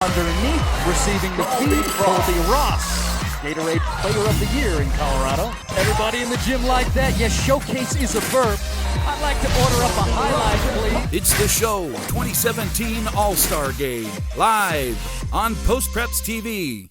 Underneath, receiving the feed, Colby Ross, Gatorade Player of the Year in Colorado. Everybody in the gym like that? Yes, showcase is a verb. I'd like to order up a highlight, please. It's the show 2017 All-Star Game, live on PREPS TV.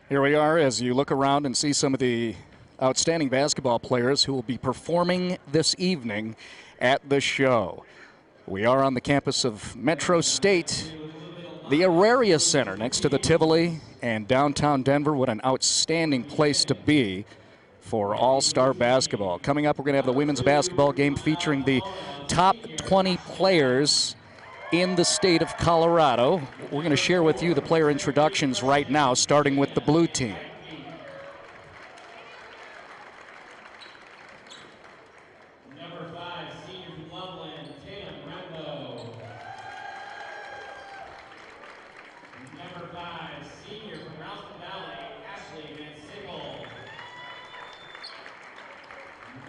Here we are as you look around and see some of the outstanding basketball players who will be performing this evening at the show. We are on the campus of Metro State, the Auraria Center next to the Tivoli and downtown Denver. What an outstanding place to be for all-star basketball. Coming up, we're going to have the women's basketball game featuring the top 20 players in the state of Colorado. We're going to share with you the player introductions right now, starting with the blue team. Number 5, senior from Loveland, Tatum Rembao. Number 5, senior from Ralston Valley, Ashley Van Sickle.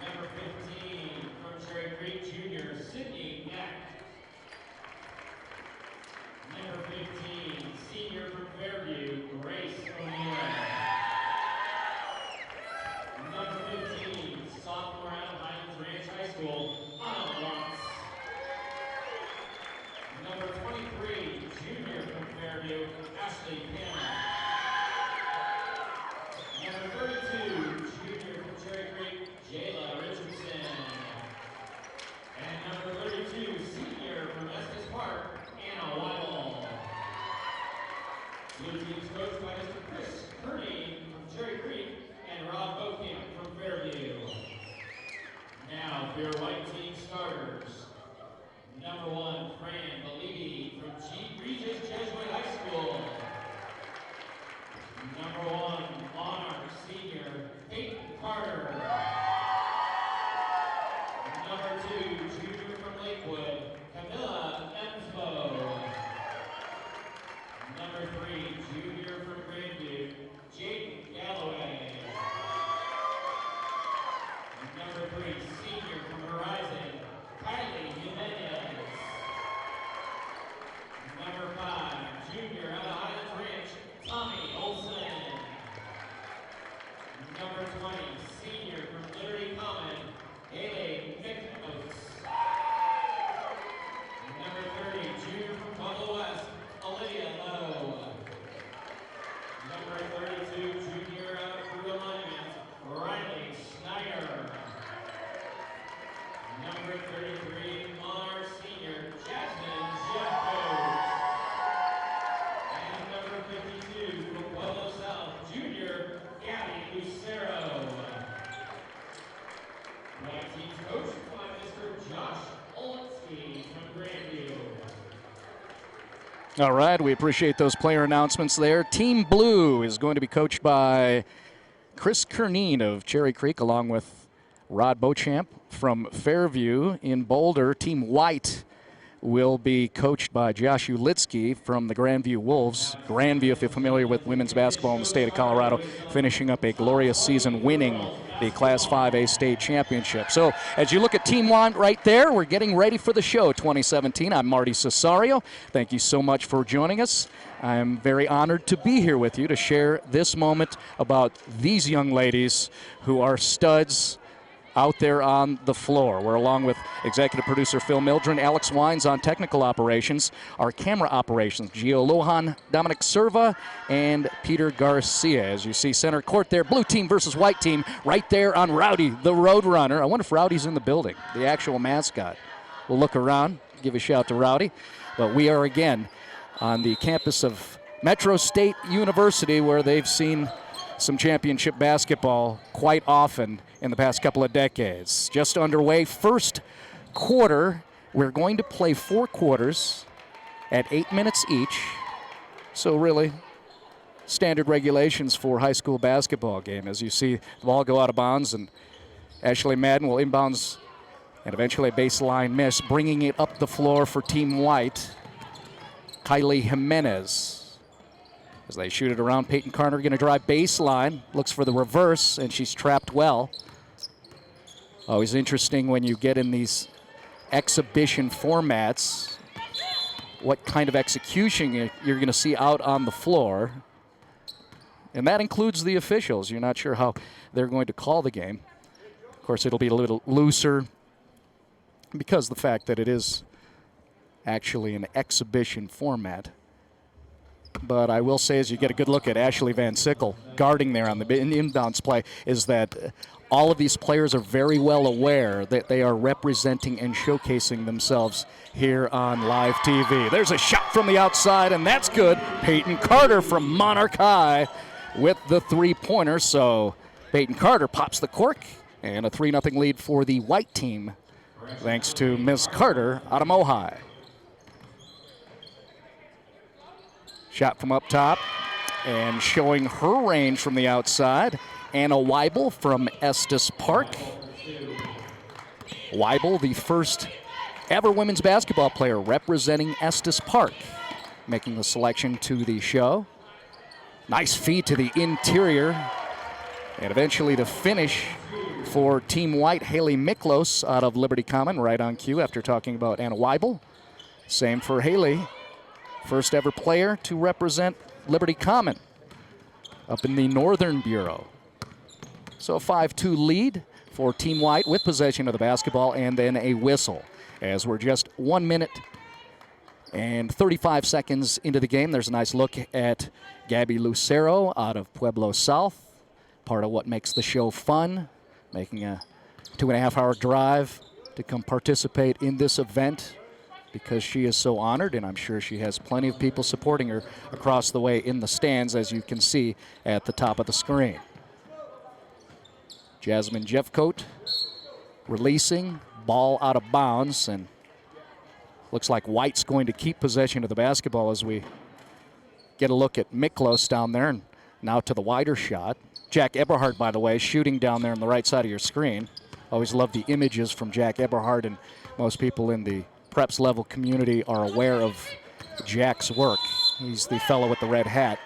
Number 15, from Cherry Creek Junior, Sydney Mech. Number 15, senior from Fairview, Grace O'Neill. Number 15, sophomore out of Highlands Ranch High School, Anna Weibel. Number 23, junior from Fairview, Ashley Panem. Number 32, junior from Cherry Creek, Jaela Richardson. And number 32, senior from Estes Park, Anna Weibel. Blue team's coached by Mr. Curneen from Cherry Creek and Rob Beauchamp from Fairview. Now for your white team starters. Number 1, Fran Belibi from Regis Jesuit High School. Number 1, Monarch senior, Peyton Carter. Number 2, junior from Lakewood, Camilla Emsbo. Number 3, junior from Grandview, Jaiden Galloway. Number 3, senior from Horizon, Kylie Jimenez. Number 5, junior out of Highlands Ranch, Tommi Olson. Number 20, senior from Liberty Common, Halley Miklos. Number 30, junior from Pueblo West, Olivia Lough. Number 32, junior out of Fruit Alignment, Riley Snyder. Number 33, Monarch senior, Jasmine Jeffcoat. And number 52, from Pueblo South, junior, Gabby Lucero. White team's coached by Mr. Ulitzky from Grandview. All right, we appreciate those player announcements there. Team Blue is going to be coached by Chris Curneen of Cherry Creek, along with Rod Beauchamp from Fairview in Boulder. Team White will be coached by Josh Ulitzky from the Grandview Wolves. Grandview, if you're familiar with women's basketball in the state of Colorado, finishing up a glorious season, winning the Class 5A state championship. So as you look at Team 1 right there, we're getting ready for the show 2017. I'm Marty Cesario. Thank you so much for joining us. I'm very honored to be here with you to share this moment about these young ladies who are studs out there on the floor. We're along with executive producer Phil Mildren, Alex Wines on technical operations, our camera operations, Gio Lohan, Dominic Serva, and Peter Garcia. As you see center court there, blue team versus white team right there on Rowdy, the Roadrunner. I wonder if Rowdy's in the building, the actual mascot. We'll look around, give a shout to Rowdy. But we are again on the campus of Metro State University, where they've seen some championship basketball quite often in the past couple of decades. Just underway, first quarter. We're going to play 4 quarters at 8 minutes each. So really, standard regulations for high school basketball game. As you see the ball go out of bounds, and Ashley Madden will inbounds and eventually a baseline miss, bringing it up the floor for Team White. Kylie Jimenez. As they shoot it around, Peyton Carter going to drive baseline, looks for the reverse, and she's trapped well. Always interesting when you get in these exhibition formats, what kind of execution you're going to see out on the floor. And that includes the officials. You're not sure how they're going to call the game. Of course, it'll be a little looser because of the fact that it is actually an exhibition format. But I will say, as you get a good look at Ashley Van Sickle guarding there on the inbounds play, is that all of these players are very well aware that they are representing and showcasing themselves here on live TV. There's a shot from the outside, and that's good. Peyton Carter from Monarch High with the three-pointer. So Peyton Carter pops the cork, and a 3-0 lead for the white team, thanks to Ms. Carter out of Mohai. Shot from up top, and showing her range from the outside, Anna Weibel from Estes Park. Weibel, the first ever women's basketball player representing Estes Park, making the selection to the show. Nice feed to the interior, and eventually to finish for Team White, Halley Miklos out of Liberty Common, right on cue after talking about Anna Weibel. Same for Halley. First ever player to represent Liberty Common up in the Northern Bureau. So a 5-2 lead for Team White with possession of the basketball and then a whistle. As we're just 1 minute and 35 seconds into the game, there's a nice look at Gabby Lucero out of Pueblo South. Part of what makes the show fun, making a 2.5-hour drive to come participate in this event, because she is so honored, and I'm sure she has plenty of people supporting her across the way in the stands, as you can see at the top of the screen. Jasmine Jeffcoat releasing, ball out of bounds, and looks like White's going to keep possession of the basketball as we get a look at Miklos down there, and now to the wider shot. Jack Eberhard, by the way, shooting down there on the right side of your screen. Always love the images from Jack Eberhard, and most people in the PREPS level community are aware of Jack's work. He's the fellow with the red hat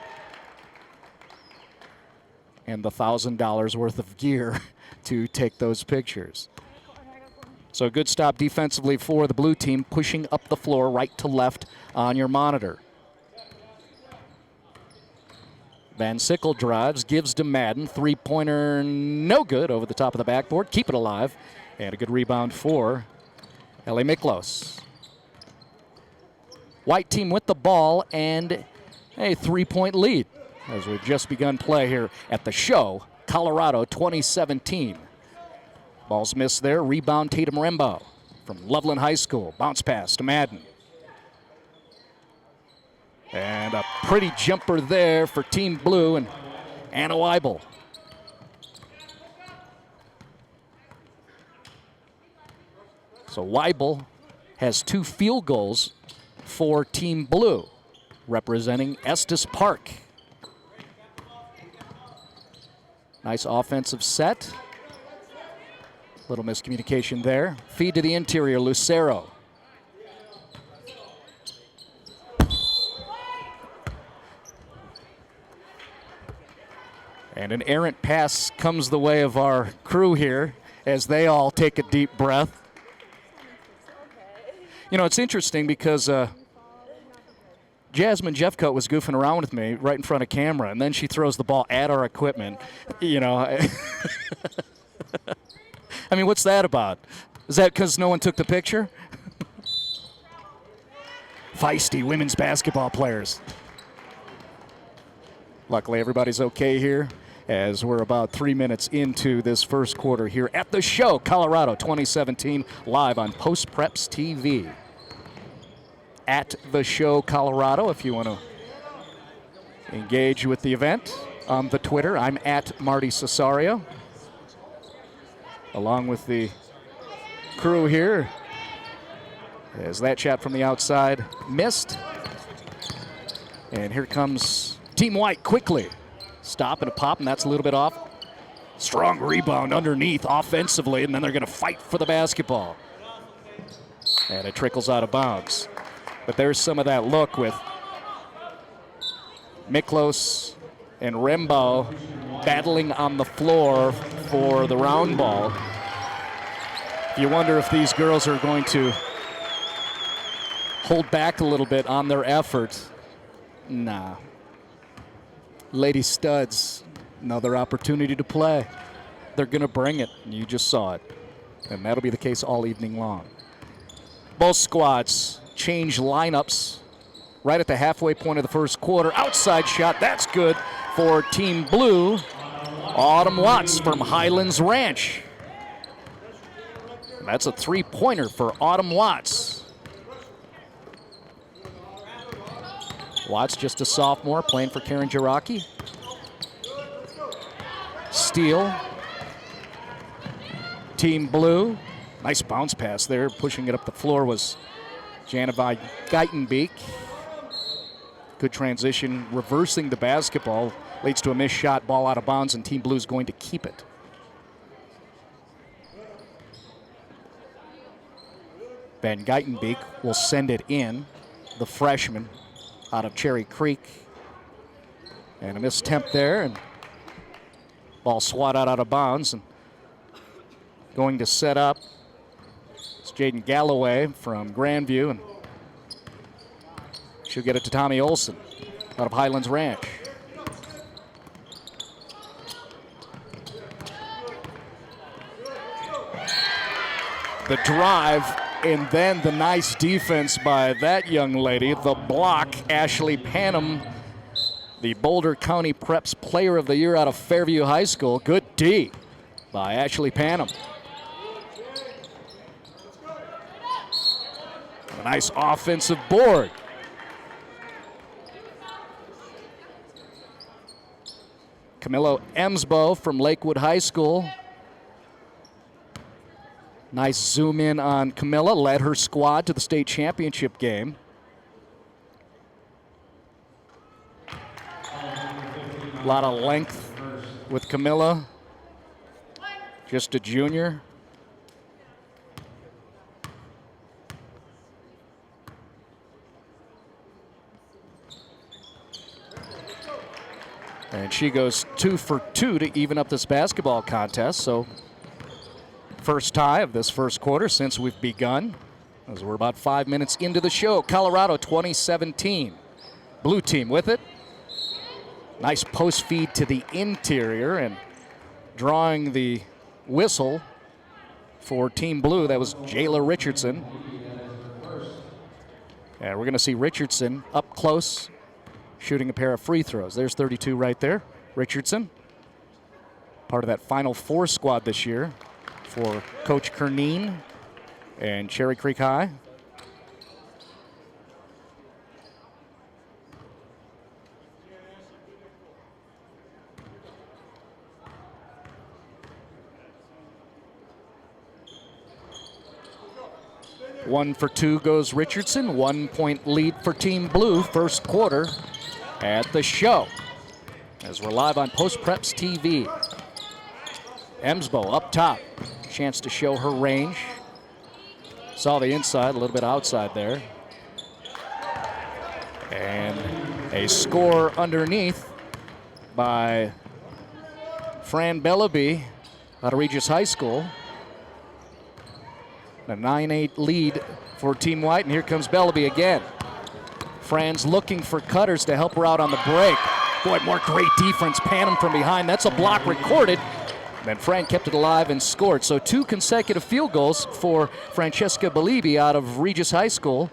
and the $1,000 worth of gear to take those pictures. So a good stop defensively for the blue team, pushing up the floor right to left on your monitor. Van Sickle drives, gives to Madden. Three-pointer, no good, over the top of the backboard. Keep it alive. And a good rebound for Halley Miklos. White team with the ball and a 3-point lead as we've just begun play here at the show, Colorado 2017. Ball's missed there. Rebound Tatum Rembao from Loveland High School. Bounce pass to Madden. And a pretty jumper there for Team Blue and Anna Weibel. So Weibel has 2 field goals for Team Blue, representing Estes Park. Nice offensive set. Little miscommunication there. Feed to the interior, Lucero. And an errant pass comes the way of our crew here as they all take a deep breath. You know, it's interesting because Jasmine Jeffcoat was goofing around with me right in front of camera, and then she throws the ball at our equipment. You know, I mean, what's that about? Is that because no one took the picture? Feisty women's basketball players. Luckily, everybody's okay here as we're about 3 minutes into this first quarter here at the show, Colorado 2017, live on Post-Preps TV. At the show, Colorado, if you want to engage with the event on the Twitter. I'm at Marty Cesario, along with the crew here, as that shot from the outside missed. And here comes Team White quickly. Stop and a pop, and that's a little bit off. Strong rebound underneath offensively, and then they're going to fight for the basketball. And it trickles out of bounds. But there's some of that look with Miklos and Rembao battling on the floor for the round ball. You wonder if these girls are going to hold back a little bit on their effort. Nah. Lady Studs, another opportunity to play. They're going to bring it, and you just saw it. And that'll be the case all evening long. Both squads change lineups right at the halfway point of the first quarter. Outside shot, that's good for Team Blue. Autumn Watts from Highlands Ranch. That's a three-pointer for Autumn Watts. Watts, just a sophomore, playing for Karen Jiraki. Steal. Team Blue. Nice bounce pass there. Pushing it up the floor was Jana Van Gytenbeek. Good transition, reversing the basketball. Leads to a missed shot, ball out of bounds, and Team Blue's going to keep it. Van Gytenbeek will send it in. The freshman out of Cherry Creek. And a mistempt there, and ball swatted out of bounds. And going to set up, it's Jaiden Galloway from Grandview, and she'll get it to Tommi Olson out of Highlands Ranch. The drive, and then the nice defense by that young lady. The block, Ashley Panem, the Boulder County PREPS Player of the Year out of Fairview High School. Good D by Ashley Panem. A nice offensive board. Camilla Emsbo from Lakewood High School. Nice zoom in on Camilla, led her squad to the state championship game. A lot of length with Camilla, just a junior. And she goes 2 for 2 to even up this basketball contest. So first tie of this first quarter since we've begun, as we're about 5 minutes into the show. Colorado 2017. Blue team with it. Nice post feed to the interior, and drawing the whistle for Team Blue, that was Jaela Richardson. And we're going to see Richardson up close, shooting a pair of free throws. There's 32 right there. Richardson, part of that Final Four squad this year for Coach Curneen and Cherry Creek High. One for 2 goes Richardson. 1 point lead for Team Blue. First quarter at the show, as we're live on Post-Preps TV. Emsbo up top. Chance to show her range. Saw the inside, a little bit outside there. And a score underneath by Fran Belibi out of Regis High School. A 9-8 lead for Team White, and here comes Belibi again. Fran's looking for cutters to help her out on the break. Boy, more great defense. Panem from behind. That's a block recorded Then Fran kept it alive and scored. So 2 consecutive field goals for Francesca Belibi out of Regis High School.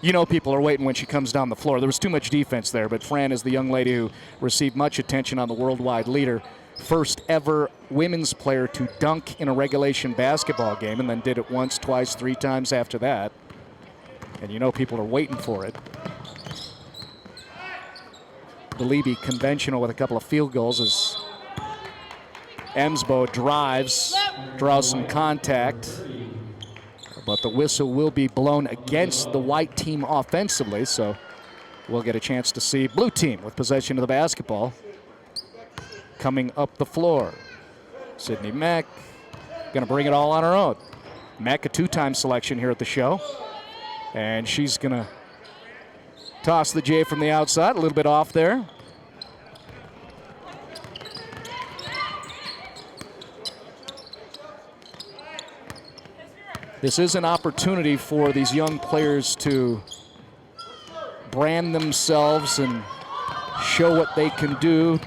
You know people are waiting when she comes down the floor. There was too much defense there, but Fran is the young lady who received much attention on the worldwide leader. First ever women's player to dunk in a regulation basketball game, and then did it once, twice, 3 times after that. And you know people are waiting for it. Belibi conventional with a couple of field goals as Emsbo draws some contact. But the whistle will be blown against the white team offensively, so we'll get a chance to see blue team with possession of the basketball coming up the floor. Sydney Mech gonna bring it all on her own. Mech, a 2-time selection here at the show. And she's gonna toss the J from the outside, a little bit off there. This is an opportunity for these young players to brand themselves and show what they can do,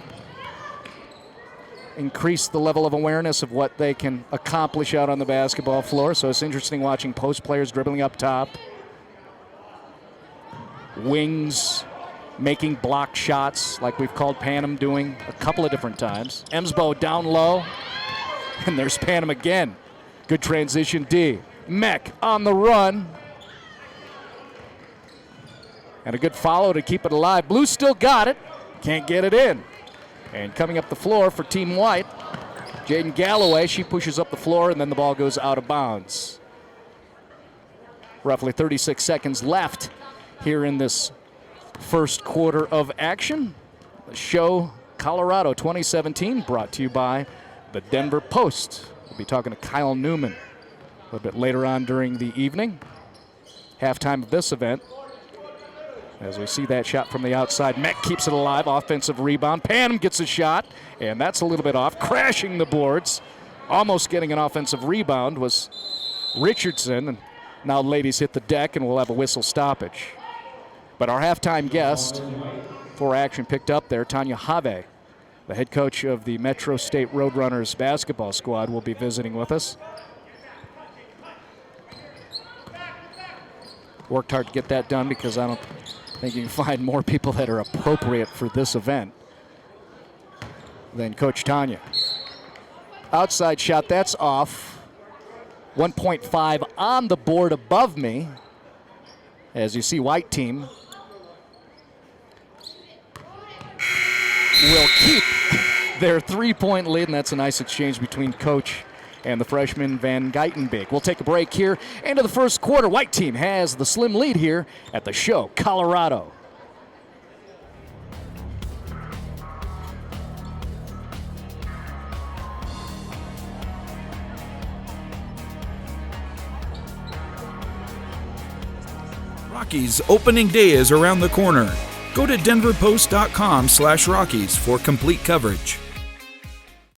increase the level of awareness of what they can accomplish out on the basketball floor. So it's interesting watching post players dribbling up top, wings making block shots like we've called Panem doing a couple of different times. Emsbo down low, and there's Panem again. Good transition D. Mech on the run. And a good follow to keep it alive. Blue still got it. Can't get it in. And coming up the floor for Team White, Jaiden Galloway. She pushes up the floor, and then the ball goes out of bounds. Roughly 36 seconds left here in this first quarter of action. The show Colorado 2017 brought to you by the Denver Post. We'll be talking to Kyle Newman a little bit later on during the evening. Halftime of this event. As we see that shot from the outside, Mech keeps it alive, offensive rebound. Panem gets a shot, and that's a little bit off, crashing the boards. Almost getting an offensive rebound was Richardson, and now ladies hit the deck, and we'll have a whistle stoppage. But our halftime guest for action picked up there, Tanya Have, the head coach of the Metro State Roadrunners basketball squad, will be visiting with us. Worked hard to get that done because I don't think you can find more people that are appropriate for this event than Coach Tanya. Outside shot, that's off. 1.5 on the board above me. As you see, white team will keep their 3-point lead, and that's a nice exchange between coach and the freshman Van Gytenbeek. We'll take a break here. End of the first quarter. White team has the slim lead here at the show, Colorado. Rockies opening day is around the corner. Go to denverpost.com/Rockies for complete coverage.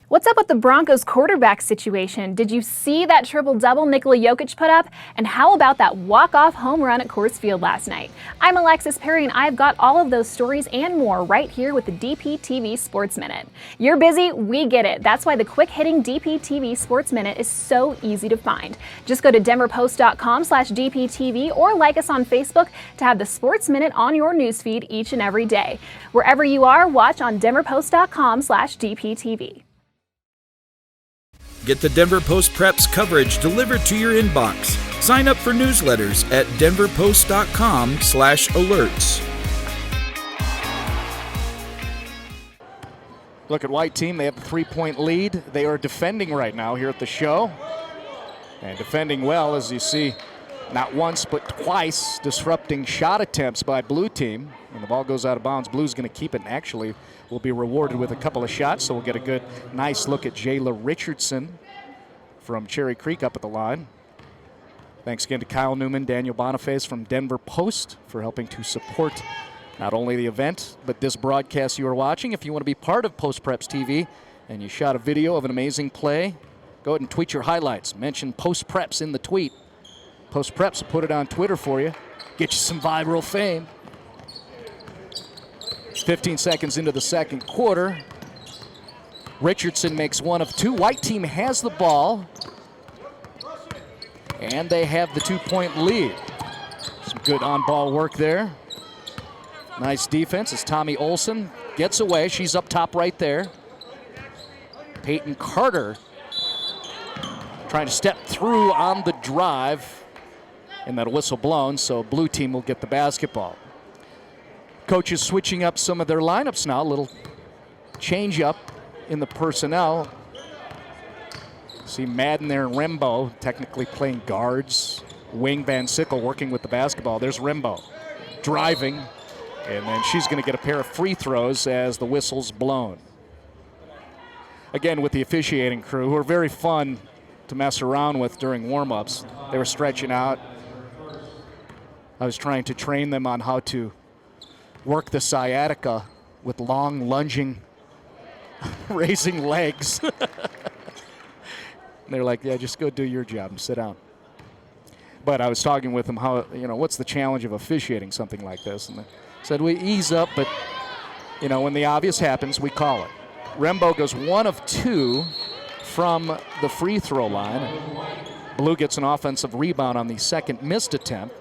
What's up with the Broncos quarterback situation? Did you see that triple-double Nikola Jokic put up? And how about that walk-off home run at Coors Field last night? I'm Alexis Perry, and I've got all of those stories and more right here with the DPTV Sports Minute. You're busy, we get it. That's why the quick-hitting DPTV Sports Minute is so easy to find. Just go to denverpost.com/DPTV or like us on Facebook to have the Sports Minute on your newsfeed each and every day. Wherever you are, watch on denverpost.com/DPTV. Get the Denver Post Preps coverage delivered to your inbox. Sign up for newsletters at denverpost.com/alerts. Look at white team. They have a 3-point lead. They are defending right now here at the show. And defending well, as you see, not once but twice disrupting shot attempts by blue team. When the ball goes out of bounds, blue's going to keep it and actually will be rewarded with a couple of shots. So we'll get a good, nice look at Jaela Richardson from Cherry Creek up at the line. Thanks again to Kyle Newman, Daniel Boniface from Denver Post for helping to support not only the event, but this broadcast you are watching. If you want to be part of Post Preps TV and you shot a video of an amazing play, go ahead and tweet your highlights. Mention Post Preps in the tweet. Post Preps will put it on Twitter for you. Get you some viral fame. 15 seconds into the second quarter. Richardson makes one of two. White team has the ball, and they have the 2-point lead. Some good on-ball work there. Nice defense as Tommi Olson gets away. She's up top right there. Peyton Carter trying to step through on the drive, and that whistle blown, so blue team will get the basketball. Coaches switching up some of their lineups now. A little change up in the personnel. See Madden there and Rembao technically playing guards. Wing Van Sickle working with the basketball. There's Rembao driving, and then she's going to get a pair of free throws as the whistle's blown. Again, with the officiating crew, who are very fun to mess around with during warm-ups. They were stretching out. I was trying to train them on how to work the sciatica with long lunging, raising legs. They're like, yeah, just go do your job and sit down. But I was talking with them how, what's the challenge of officiating something like this? And they said, we ease up, but, when the obvious happens, we call it. Rembao goes 1 of 2 from the free throw line. Blue gets an offensive rebound on the second missed attempt.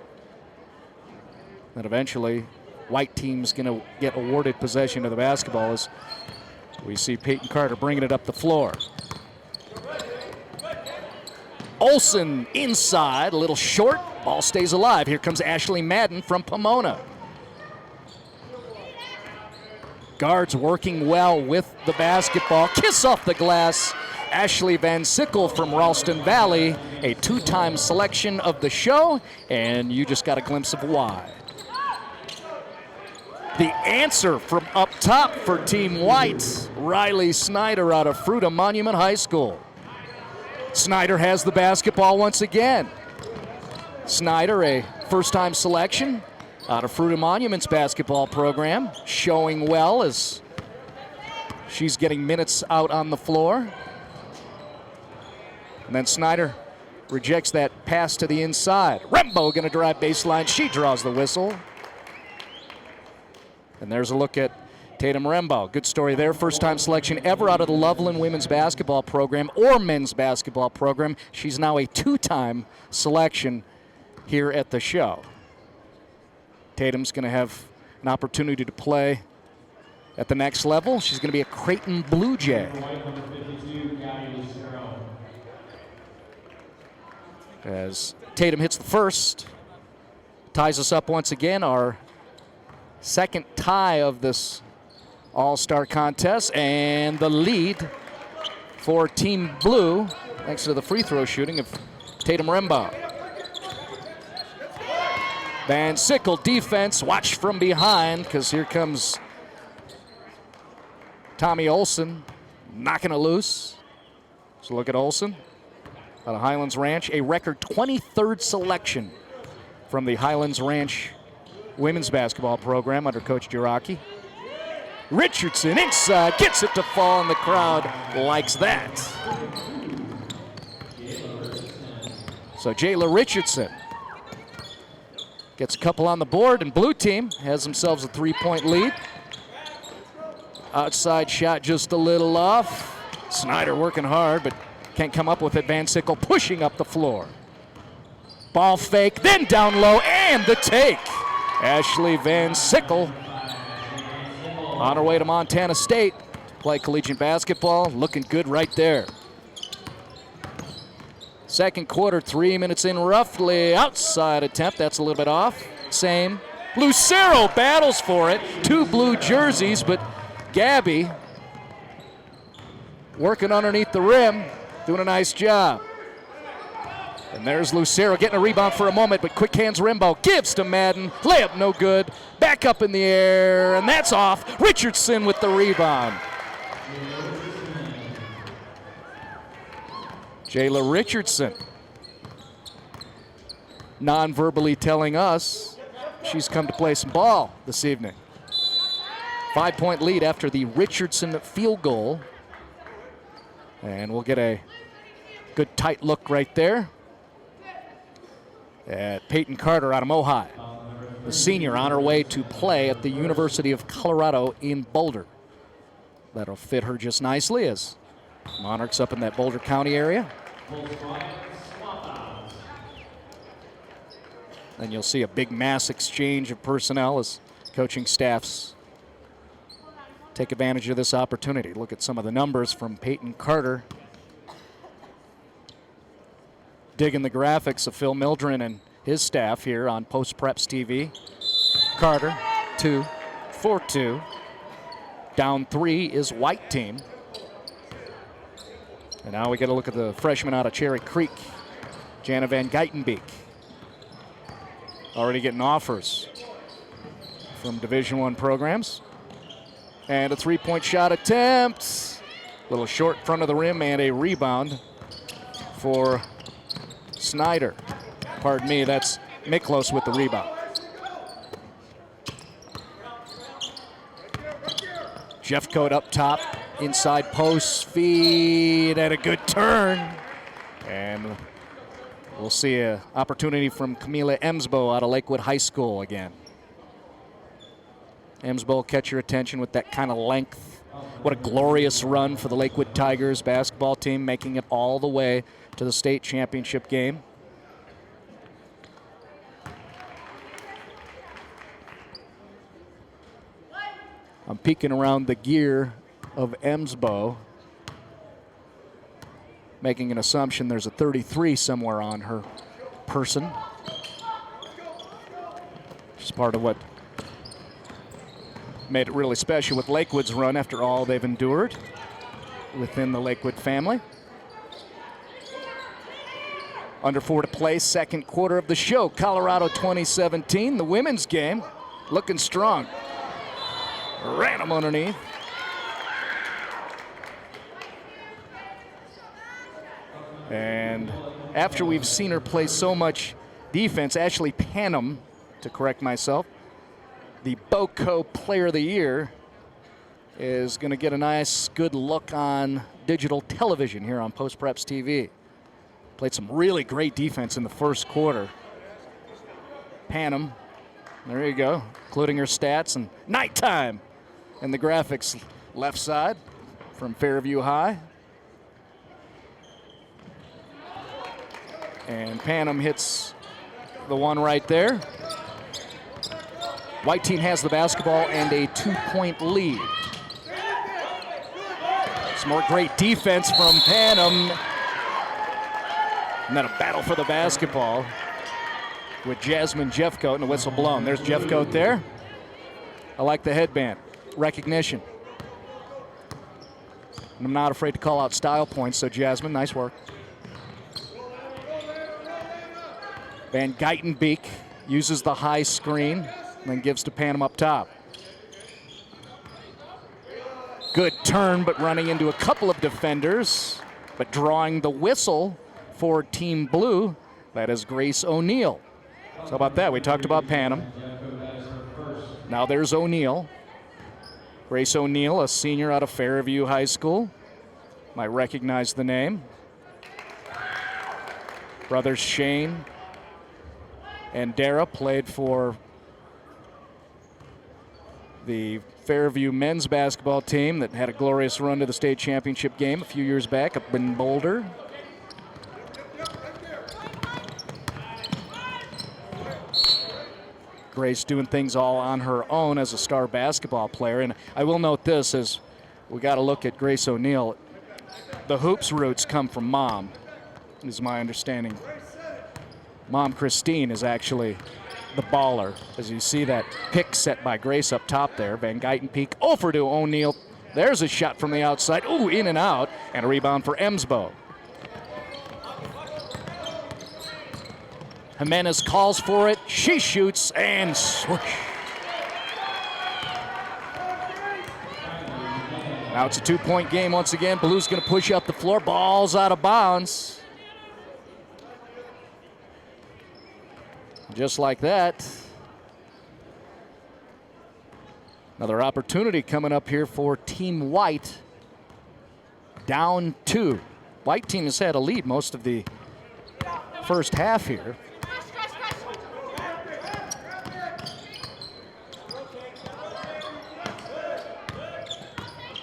And eventually, white team's going to get awarded possession of the basketball as we see Peyton Carter bringing it up the floor. Olson inside, a little short. Ball stays alive. Here comes Ashley Madden from Pomona. Guards working well with the basketball. Kiss off the glass. Ashley Van Sickle from Ralston Valley, a 2-time selection of the show, and you just got a glimpse of why. The answer from up top for Team White, Riley Snyder out of Fruita Monument High School. Snyder has the basketball once again. Snyder, a first-time selection out of Fruita Monument's basketball program, showing well as she's getting minutes out on the floor. And then Snyder rejects that pass to the inside. Rembao going to drive baseline. She draws the whistle. And there's a look at Tatum Rembao. Good story there. First-time selection ever out of the Loveland women's basketball program or men's basketball program. She's now a 2-time selection here at the show. Tatum's going to have an opportunity to play at the next level. She's going to be a Creighton Blue Jay. As Tatum hits the first, ties us up once again, our second tie of this All-Star contest, and the lead for Team Blue, thanks to the free throw shooting of Tatum Rembao. Van Sickle defense, watch from behind, because here comes Tommi Olson knocking it loose. So look at Olson out of Highlands Ranch, a record 23rd selection from the Highlands Ranch women's basketball program under Coach Jiraki. Richardson inside, gets it to fall, and the crowd likes that. So Jaela Richardson gets a couple on the board, and blue team has themselves a 3-point lead. Outside shot just a little off. Snyder working hard, but can't come up with it. Van Sickle pushing up the floor. Ball fake, then down low, and the take. Ashley Van Sickle on her way to Montana State to play collegiate basketball. Looking good right there. Second quarter, 3 minutes in roughly. Outside attempt, that's a little bit off. Same. Lucero battles for it. 2 blue jerseys, but Gabby working underneath the rim, doing a nice job. And there's Lucero getting a rebound for a moment, but quick hands Rembao gives to Madden. Layup no good. Back up in the air, and that's off. Richardson with the rebound. Jaela Richardson non-verbally telling us she's come to play some ball this evening. 5-point lead after the Richardson field goal. And we'll get a good tight look right there at Peyton Carter out of Mohi, the senior on her way to play at the University of Colorado in Boulder. That'll fit her just nicely as Monarchs up in that Boulder County area. Then you'll see a big mass exchange of personnel as coaching staffs take advantage of this opportunity. Look at some of the numbers from Peyton Carter. Digging the graphics of Phil Mildren and his staff here on Post-Preps TV. Carter, 2, 4-2. Down 3 is White team. And now we get a look at the freshman out of Cherry Creek, Jana Van Gytenbeek. Already getting offers from Division I programs. And a three-point shot attempt. A little short front of the rim and a rebound for Snyder. Pardon me, that's Miklos with the rebound. Jeffcoat up top, inside post, feed, and a good turn. And we'll see an opportunity from Camilla Emsbo out of Lakewood High School again. Emsbo will catch your attention with that kind of length. What a glorious run for the Lakewood Tigers basketball team, making it all the way to the state championship game. I'm peeking around the gear of Emsbo, making an assumption there's a 33 somewhere on her person. Which is part of what made it really special with Lakewood's run after all they've endured within the Lakewood family. Under 4 to play, second quarter of the show. Colorado 2017, the women's game, looking strong. Ran them underneath. And after we've seen her play so much defense, Ashley Panem, to correct myself, the BOCO Player of the Year, is going to get a nice, good look on digital television here on Post-Preps TV. Played some really great defense in the first quarter. Panem, there you go, including her stats and nighttime. And the graphics left side from Fairview High. And Panem hits the one right there. White team has the basketball and a 2-point lead. Some more great defense from Panem. And then a battle for the basketball with Jasmine Jeffcoat and a whistle blown. There's Jeffcoat there. I like the headband. Recognition. And I'm not afraid to call out style points, so Jasmine, nice work. Van Gytenbeek uses the high screen and then gives to Panem up top. Good turn, but running into a couple of defenders, but drawing the whistle for Team Blue, that is Grace O'Neill. So how about that? We talked about Panem. Now there's O'Neill. Grace O'Neill, a senior out of Fairview High School. Might recognize the name. Brothers Shane and Dara played for the Fairview men's basketball team that had a glorious run to the state championship game a few years back up in Boulder. Grace doing things all on her own as a star basketball player. And I will note this, as we got to look at Grace O'Neill. The hoops roots come from mom, is my understanding. Mom Christine is actually the baller. As you see that pick set by Grace up top there. Van Gytenbeek over to O'Neill. There's a shot from the outside. Ooh, in and out. And a rebound for Emsbo. Jimenez calls for it. She shoots and swoosh. Now it's a 2-point game once again. Blue's going to push up the floor. Ball's out of bounds. Just like that. Another opportunity coming up here for Team White. Down 2. White team has had a lead most of the first half here.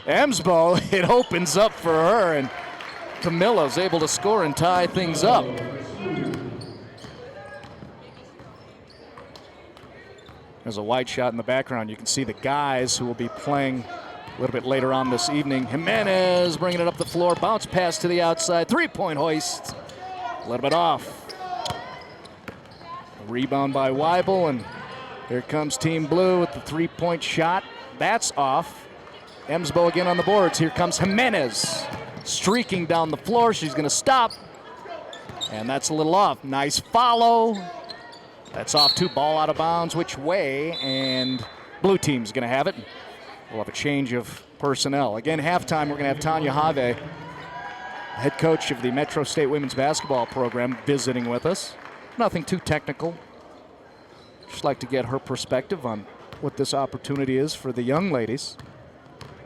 Emsbo, it opens up for her, and Camilla's able to score and tie things up. There's a wide shot in the background. You can see the guys who will be playing a little bit later on this evening. Jimenez bringing it up the floor, bounce pass to the outside, three-point hoist. A little bit off. A rebound by Weibel, and here comes Team Blue with the three-point shot. That's off. Emsbo again on the boards. Here comes Jimenez, streaking down the floor. She's going to stop, and that's a little off. Nice follow. That's off two. Ball out of bounds. Which way? And blue team's going to have it. We'll have a change of personnel. Again, halftime, we're going to have Tanya Have, head coach of the Metro State women's basketball program, visiting with us. Nothing too technical. Just like to get her perspective on what this opportunity is for the young ladies.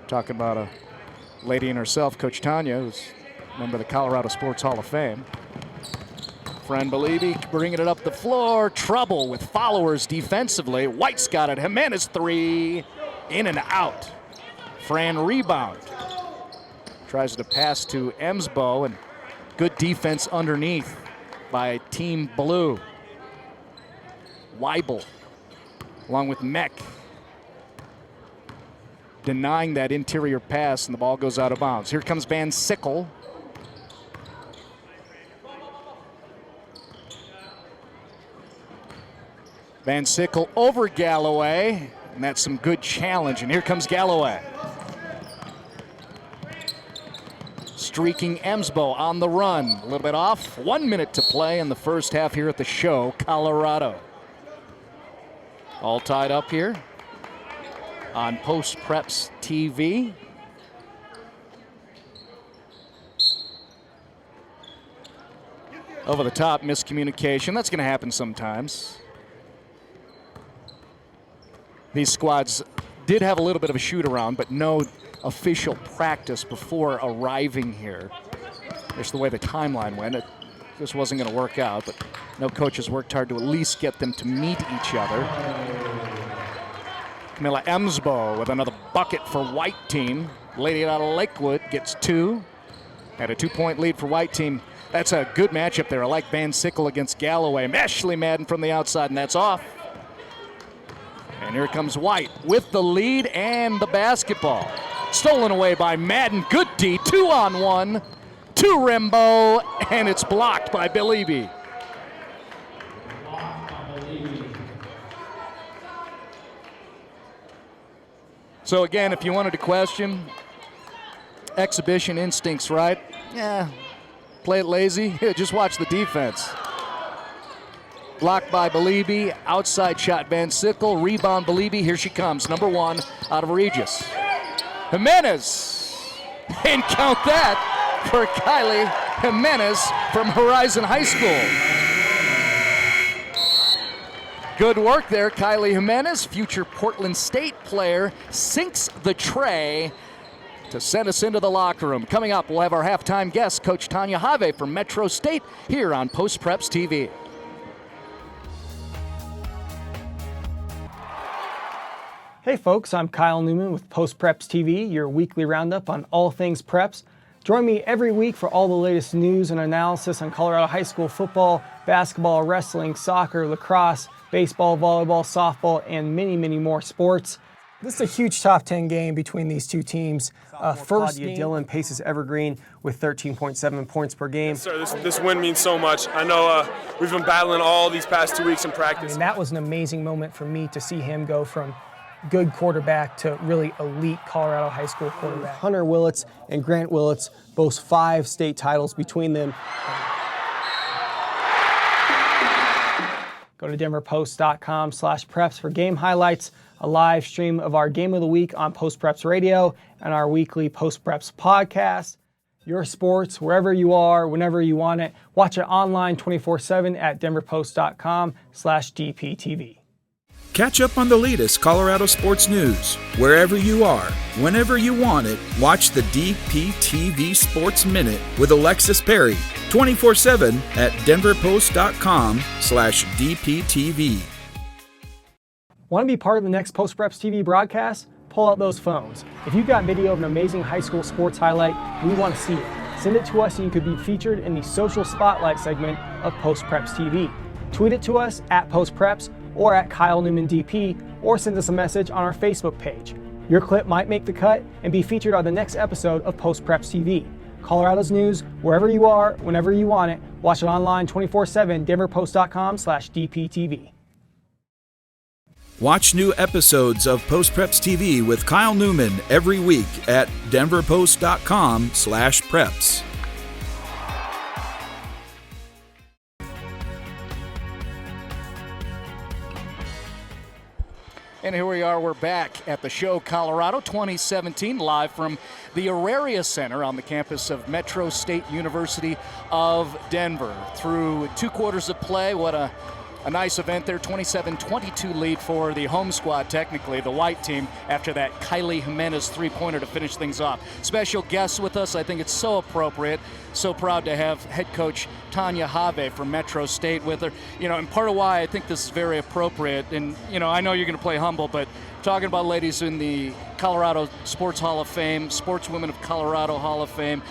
Talking about a lady in herself, Coach Tanya, who's a member of the Colorado Sports Hall of Fame. Fran Belibi bringing it up the floor. Trouble with followers defensively. White's got it. Jimenez three. In and out. Fran rebound. Tries to pass to Emsbo, and good defense underneath by Team Blue. Weibel along with Mech denying that interior pass, and the ball goes out of bounds. Here comes Van Sickle. Van Sickle over Galloway, and that's some good challenge, and here comes Galloway. Streaking Emsbo on the run. A little bit off. 1 minute to play in the first half here at the show, Colorado. All tied up here on Post-Preps TV. Over the top miscommunication. That's going to happen sometimes. These squads did have a little bit of a shoot around, but no official practice before arriving here. Just the way the timeline went, it just wasn't going to work out, but no coaches worked hard to at least get them to meet each other. Camilla Emsbo with another bucket for White team. Lady out of Lakewood gets two. Had a 2-point lead for White team. That's a good matchup there. I like Van Sickle against Galloway. Ashley Madden from the outside, and that's off. And here comes White with the lead and the basketball. Stolen away by Madden. Good D, 2-on-1 to Rembao, and it's blocked by Belibi. So again, if you wanted to question exhibition instincts, right? Yeah, play it lazy. Just watch the defense. Blocked by Belibi, outside shot Van Sickle, rebound Belibi, here she comes, number one out of Regis. Jimenez, and count that for Kylie Jimenez from Horizon High School. Good work there, Kylie Jimenez, future Portland State player, sinks the tray to send us into the locker room. Coming up, we'll have our halftime guest, Coach Tanya Have from Metro State, here on Post Preps TV. Hey folks, I'm Kyle Newman with Post Preps TV, your weekly roundup on all things preps. Join me every week for all the latest news and analysis on Colorado high school football, basketball, wrestling, soccer, lacrosse, baseball, volleyball, softball, and many, many more sports. This is a huge top 10 game between these two teams. First, Dylan paces Evergreen with 13.7 points per game. Yes, sir, this win means so much. I know we've been battling all these past 2 weeks in practice. And that was an amazing moment for me to see him go from good quarterback to really elite Colorado high school quarterback. Hunter Willits and Grant Willits boast 5 state titles between them. Go to denverpost.com/preps for game highlights, a live stream of our game of the week on Post Preps Radio, and our weekly Post Preps podcast. Your sports, wherever you are, whenever you want it. Watch it online 24/7 at denverpost.com/DPTV. Catch up on the latest Colorado sports news. Wherever you are, whenever you want it, watch the DPTV Sports Minute with Alexis Perry, 24/7 at denverpost.com/DPTV. Want to be part of the next Post Preps TV broadcast? pull out those phones. If you've got video of an amazing high school sports highlight, we want to see it. Send it to us so you could be featured in the Social Spotlight segment of Post Preps TV. Tweet it to us at Post Preps or at Kyle Newman DP, or send us a message on our Facebook page. Your clip might make the cut and be featured on the next episode of Post Preps TV. Colorado's news, wherever you are, whenever you want it. Watch it online 24/7, denverpost.com/DPTV. Watch new episodes of Post Preps TV with Kyle Newman every week at denverpost.com/preps. And here we are, we're back at the Show Colorado 2017, live from the Auraria Center on the campus of Metro State University of Denver. Through 2 quarters of play, what a nice event there, 27-22 lead for the home squad, technically, the white team, after that Kylie Jimenez three-pointer to finish things off. Special guests with us, I think it's so appropriate. So proud to have head coach Tanya Have from Metro State with her. And part of why I think this is very appropriate, and I know you're going to play humble, but talking about ladies in the Colorado Sports Hall of Fame, Sportswomen of Colorado Hall of Fame.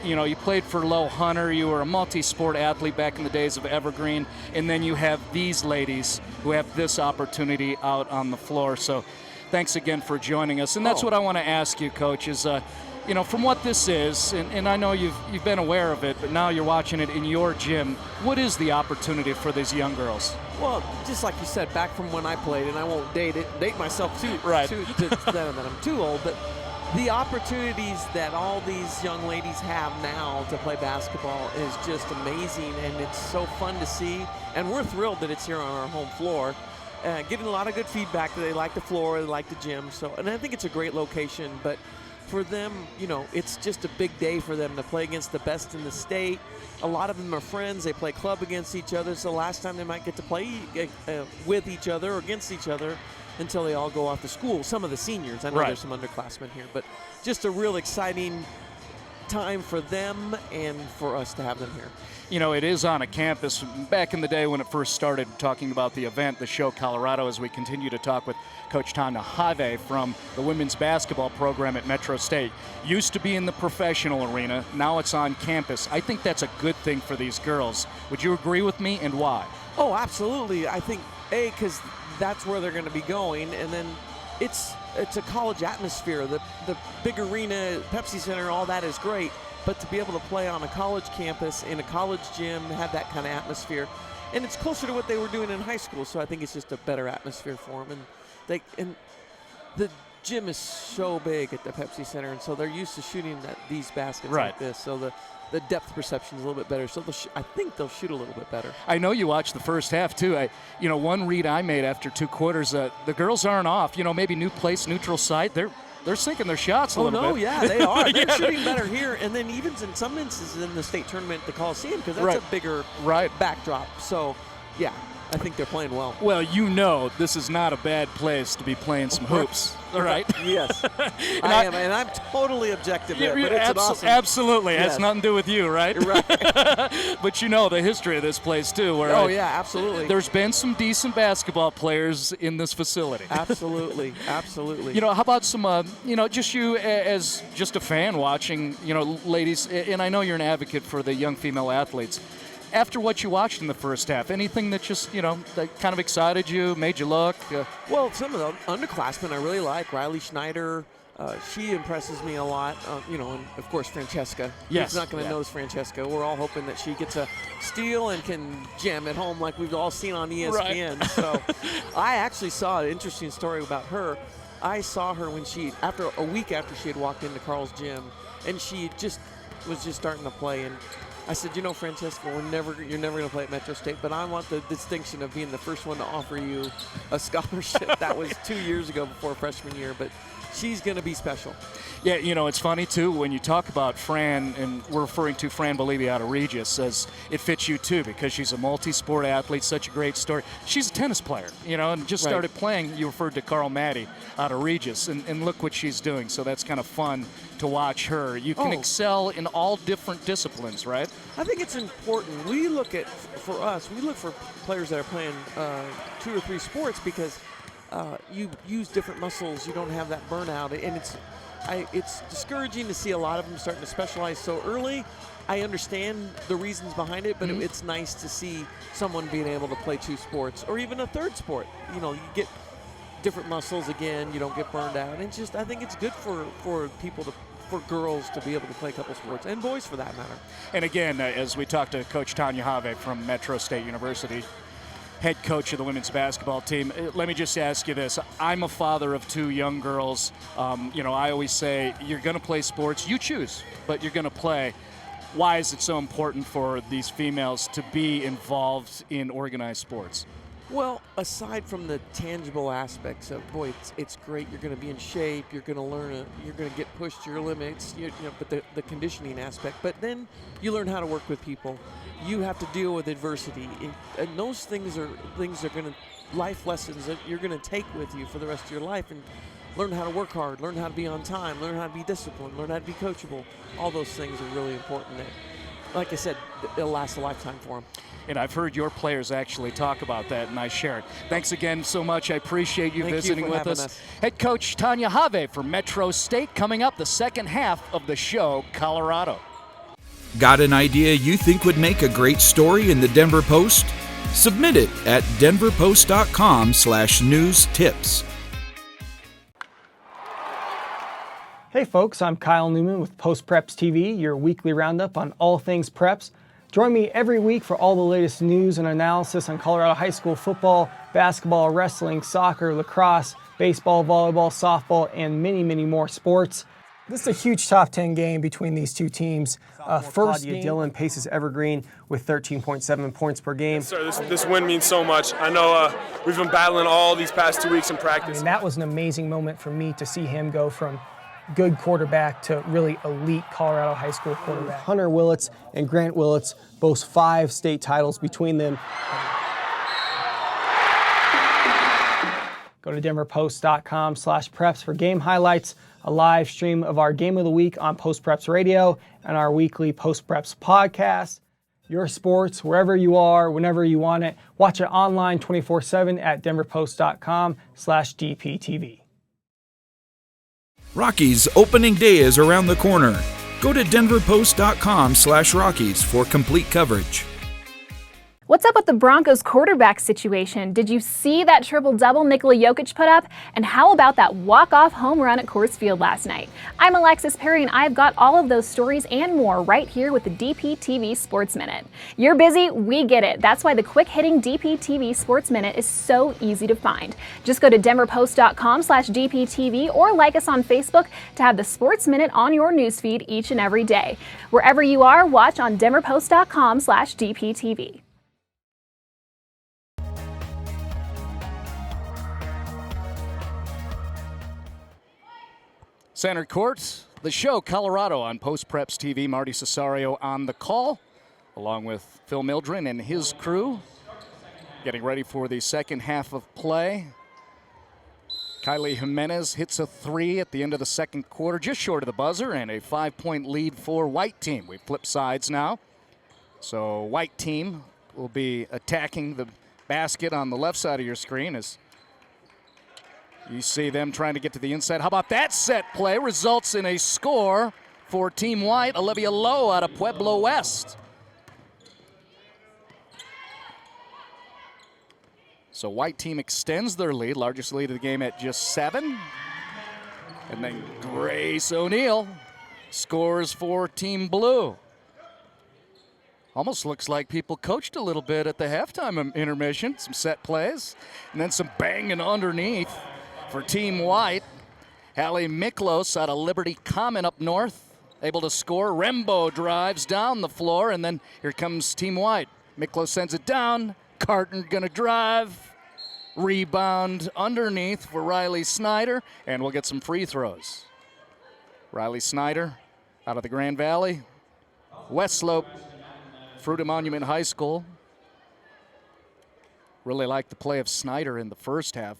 You played for Low Hunter. You were a multi-sport athlete back in the days of Evergreen, and then you have these ladies who have this opportunity out on the floor. So thanks again for joining us. And that's what I want to ask you, Coach, is from what this is, and I know you've been aware of it, but now you're watching it in your gym, what is the opportunity for these young girls? Well, just like you said, back from when I played, and I won't date myself too right. that I'm too old, but the opportunities that all these young ladies have now to play basketball is just amazing, and it's so fun to see, and we're thrilled that it's here on our home floor. Getting a lot of good feedback that they like the floor, they like the gym, and I think it's a great location, but for them, it's just a big day for them to play against the best in the state. A lot of them are friends. They play club against each other. It's the last time they might get to play with each other or against each other until they all go off to school. Some of the seniors. I know there's some underclassmen here, but just a real exciting time for them and for us to have them here. It is on a campus. Back in the day when it first started, talking about the event, the Show Colorado, as we continue to talk with Coach Tanya Have from the women's basketball program at Metro State. Used to be in the professional arena, now it's on campus. I think that's a good thing for these girls. Would you agree with me, and why? Oh, absolutely. I think, because that's where they're going to be going, and then it's a college atmosphere. The big arena, Pepsi Center, all that is great. But to be able to play on a college campus, in a college gym, have that kind of atmosphere. And it's closer to what they were doing in high school, so I think it's just a better atmosphere for them. And the gym is so big at the Pepsi Center, and so they're used to shooting these baskets like this. So the depth perception is a little bit better. So I think they'll shoot a little bit better. I know you watched the first half, too. One read I made after 2 quarters, the girls aren't off. Maybe new place, neutral site. They're sinking their shots a little bit. Oh, no, yeah, they are. They're shooting better here, and then even in some instances in the state tournament, the Coliseum, because that's a bigger backdrop. So, yeah, I think they're playing well. Well, this is not a bad place to be playing some hoops. All right. Yes, I am, and I'm totally objective there, but it's an awesome. Absolutely. It has nothing to do with you, right? Right. But the history of this place, too. Where absolutely. There's been some decent basketball players in this facility. Absolutely. How about some, just you as just a fan watching, ladies, and I know you're an advocate for the young female athletes. After what you watched in the first half, anything that just, that kind of excited you, made you look? Well, some of the underclassmen I really like. Riley Snyder, she impresses me a lot. And of course, Francesca. Yes. Who's not going to nose Francesca? We're all hoping that she gets a steal and can jam at home like we've all seen on ESPN. Right. So I actually saw an interesting story about her. I saw her when a week after she had walked into Carl's gym, and she was just starting to play, and I said, Francesca, you're never going to play at Metro State, but I want the distinction of being the first one to offer you a scholarship. That was 2 years ago before freshman year, but she's going to be special. Yeah, it's funny, too, when you talk about Fran, and we're referring to Fran Belibi out of Regis, as it fits you, too, because she's a multi-sport athlete, such a great story. She's a tennis player, and just started playing. You referred to Carl Maddie out of Regis, and look what she's doing. So that's kind of fun to watch her. You can excel in all different disciplines, right? I think it's important. For us, we look for players that are playing 2 or 3 sports, because you use different muscles. You don't have that burnout, and it's discouraging to see a lot of them starting to specialize so early. I understand the reasons behind it, but it's nice to see someone being able to play 2 sports or even a 3rd sport. You know, you get different muscles again. You don't get burned out. And I think it's good for people for girls to be able to play a couple sports, and boys for that matter. And again, as we talked to Coach Tanya Have from Metro State University, head coach of the women's basketball team, let me just ask you this. I'm a father of 2 young girls. I always say, you're going to play sports. You choose, but you're going to play. Why is it so important for these females to be involved in organized sports? Well, aside from the tangible aspects of, boy, it's great, you're going to be in shape, you're going to learn, you're going to get pushed to your limits, but the conditioning aspect. But then you learn how to work with people. You have to deal with adversity, and those things are going to, life lessons that you're going to take with you for the rest of your life, and learn how to work hard, learn how to be on time, learn how to be disciplined, learn how to be coachable. All those things are really important. That, like I said, it'll last a lifetime for them. And I've heard your players actually talk about that, and I share it. Thanks again so much. I appreciate you visiting with us. Head coach Tanya Have from Metro State. Coming up, the second half of the show, Colorado. Got an idea you think would make a great story in the Denver Post? Submit it at denverpost.com/news tips. Hey folks, I'm Kyle Newman with Post Preps TV, your weekly roundup on all things preps. Join me every week for all the latest news and analysis on Colorado high school football, basketball, wrestling, soccer, lacrosse, baseball, volleyball, softball, and many, many more sports. This is a huge top 10 game between these 2 teams. First, Dillon paces Evergreen with 13.7 points per game. Yes, sir, this win means so much. I know we've been battling all these past 2 weeks in practice. That was an amazing moment for me to see him go from good quarterback to really elite Colorado high school quarterback. Hunter Willits and Grant Willits boast 5 state titles between them. Go to denverpost.com/preps for game highlights, a live stream of our game of the week on Post Preps Radio, and our weekly Post Preps podcast. Your sports, wherever you are, whenever you want it. Watch it online 24/7 at denverpost.com/DPTV. Rockies opening day is around the corner. Go to denverpost.com/Rockies for complete coverage. What's up with the Broncos quarterback situation? Did you see that triple-double Nikola Jokic put up? And how about that walk-off home run at Coors Field last night? I'm Alexis Perry, and I've got all of those stories and more right here with the DPTV Sports Minute. You're busy, we get it. That's why the quick-hitting DPTV Sports Minute is so easy to find. Just go to denverpost.com/DPTV or like us on Facebook to have the Sports Minute on your newsfeed each and every day. Wherever you are, watch on denverpost.com/DPTV. Center Court, the show, Colorado on Post Preps TV. Marty Cesario on the call, along with Phil Mildren and his crew, getting ready for the second half of play. Kylie Jimenez hits a 3 at the end of the second quarter, just short of the buzzer, and a 5-point lead for white team. We flip sides now. So white team will be attacking the basket on the left side of your screen as you see them trying to get to the inside. How about that set play? Results in a score for Team White. Olivia Lough out of Pueblo West. So white team extends their lead, largest lead of the game at just 7. And then Grace O'Neill scores for Team Blue. Almost looks like people coached a little bit at the halftime intermission. Some set plays, and then some banging underneath for Team White. Halley Miklos out of Liberty Common up north, able to score. Rembao drives down the floor, and then here comes Team White. Miklos sends it down. Carter gonna drive. Rebound underneath for Riley Snyder, and we'll get some free throws. Riley Snyder out of the Grand Valley. West Slope, Fruita Monument High School. Really liked the play of Snyder in the first half,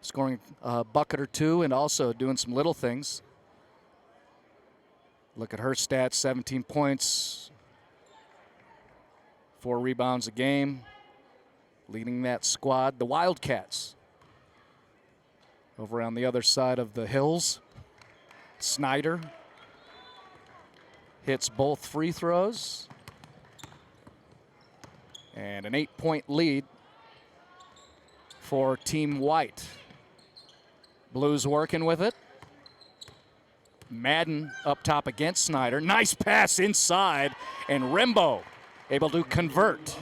scoring a bucket or 2 and also doing some little things. Look at her stats, 17 points, 4 rebounds a game, leading that squad. The Wildcats Over on the other side of the hills, Snyder hits both free throws. And an 8-point lead for Team White. Blues working with it. Madden up top against Snyder. Nice pass inside, and Rembao able to convert.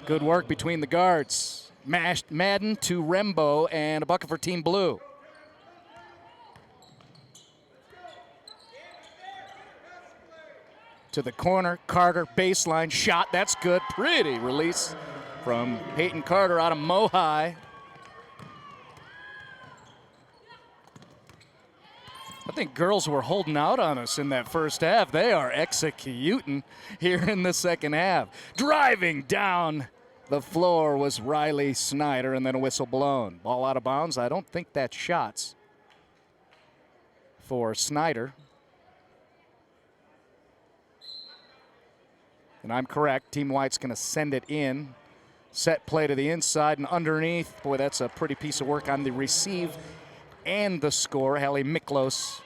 Good work between the guards. Madden to Rembao, and a bucket for Team Blue. To the corner, Carter, baseline shot, that's good. Pretty release from Peyton Carter out of Mohai. I think girls were holding out on us in that first half. They are executing here in the second half. Driving down the floor was Riley Snyder, and then a whistle blown. Ball out of bounds. I don't think that's shots for Snyder. And I'm correct. Team White's going to send it in. Set play to the inside and underneath. Boy, that's a pretty piece of work on the receive and the score. Halley Miklos,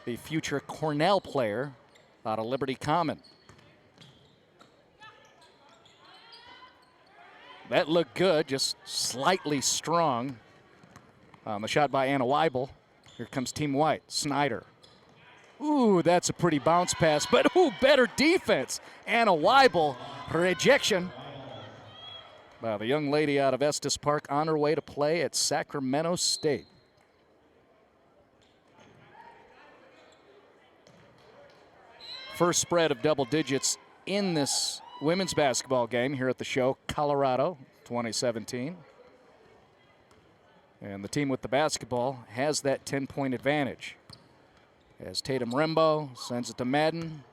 the future Cornell player out of Liberty Common. That looked good, just slightly strong. The shot by Anna Weibel. Here comes Team White. Snyder. Ooh, that's a pretty bounce pass, but ooh, better defense. Anna Weibel, rejection. Wow, the young lady out of Estes Park on her way to play at Sacramento State. First spread of double digits in this women's basketball game here at the show, Colorado 2017. And the team with the basketball has that 10-point advantage. As Tatum Rembao sends it to Madden.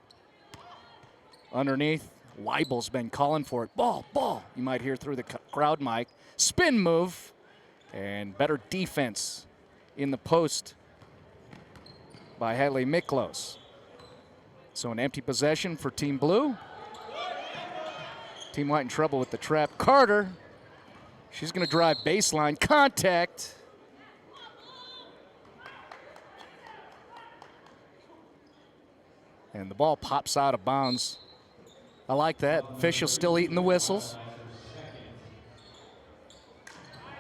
Underneath, Weibel's been calling for it. Ball, ball. You might hear through the crowd mic. Spin move. And better defense in the post by Halley Miklos. So an empty possession for Team Blue. Team White in trouble with the trap. Carter. She's going to drive baseline. Contact. And the ball pops out of bounds. I like that. Official still eating the whistles.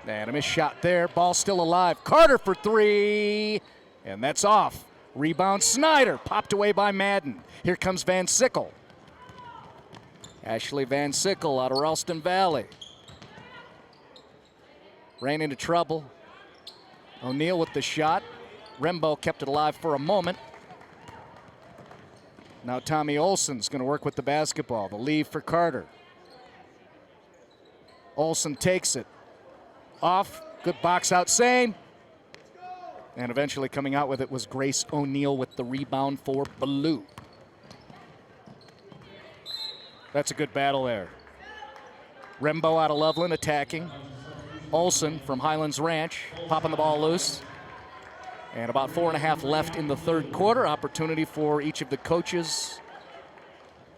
And a missed shot there. Ball still alive. Carter for three. And that's off. Rebound Snyder. Popped away by Madden. Here comes Van Sickle. Ashley Van Sickle out of Ralston Valley. Ran into trouble. O'Neal with the shot. Rembao kept it alive for a moment. Now Tommi Olson's going to work with the basketball. The leave for Carter. Olson takes it. Off. Good box out. Same. And eventually coming out with it was Grace O'Neal with the rebound for Blue. That's a good battle there. Rembao out of Loveland attacking. Olson from Highlands Ranch popping the ball loose. And about 4.5 left in the third quarter. Opportunity for each of the coaches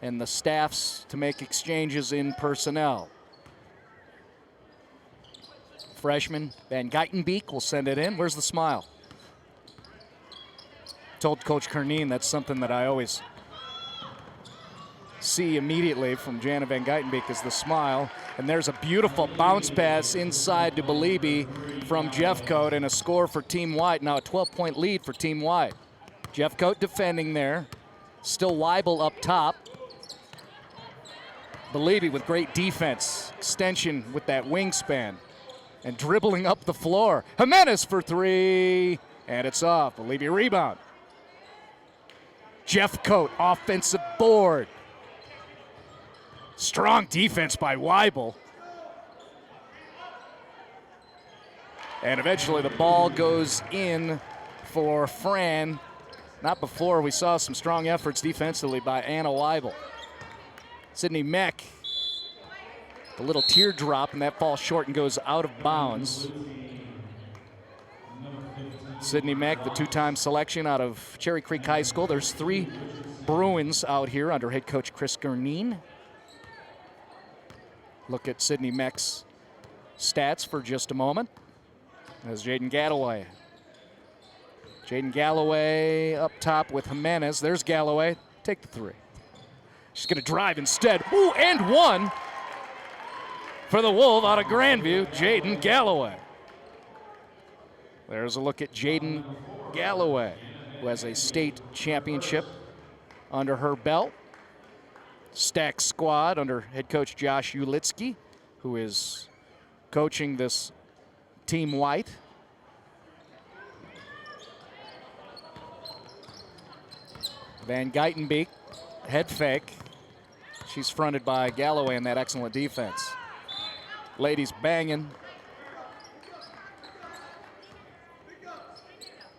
and the staffs to make exchanges in personnel. Freshman Van Gytenbeek will send it in. Where's the smile? Told Coach Curneen that's something that I always see immediately from Jana Van Gytenbeek is the smile. And there's a beautiful bounce pass inside to Belibi from Jeffcoat, and a score for Team White. Now a 12-point lead for Team White. Jeffcoat defending there. Still Weibel up top. Belibi with great defense. Extension with that wingspan. And dribbling up the floor. Jimenez for three. And it's off. Belibi rebound. Jeffcoat offensive board. Strong defense by Weibel. And eventually the ball goes in for Fran. Not before we saw some strong efforts defensively by Anna Weibel. Sydney Mech, a little teardrop, and that falls short and goes out of bounds. Sydney Mech, the two-time selection out of Cherry Creek High School. There's 3 Bruins out here under head coach Chris Curneen. Look at Sydney Mech's stats for just a moment. There's Jaiden Galloway. Jaiden Galloway up top with Jimenez. There's Galloway. Take the 3. She's going to drive instead. Ooh, and 1 for the Wolf out of Grandview, Jaiden Galloway. There's a look at Jaiden Galloway, who has a state championship under her belt. Stacked squad under head coach Josh Ulitzky, who is coaching this Team White. Van Gytenbeek, head fake. She's fronted by Galloway in that excellent defense. Ladies banging.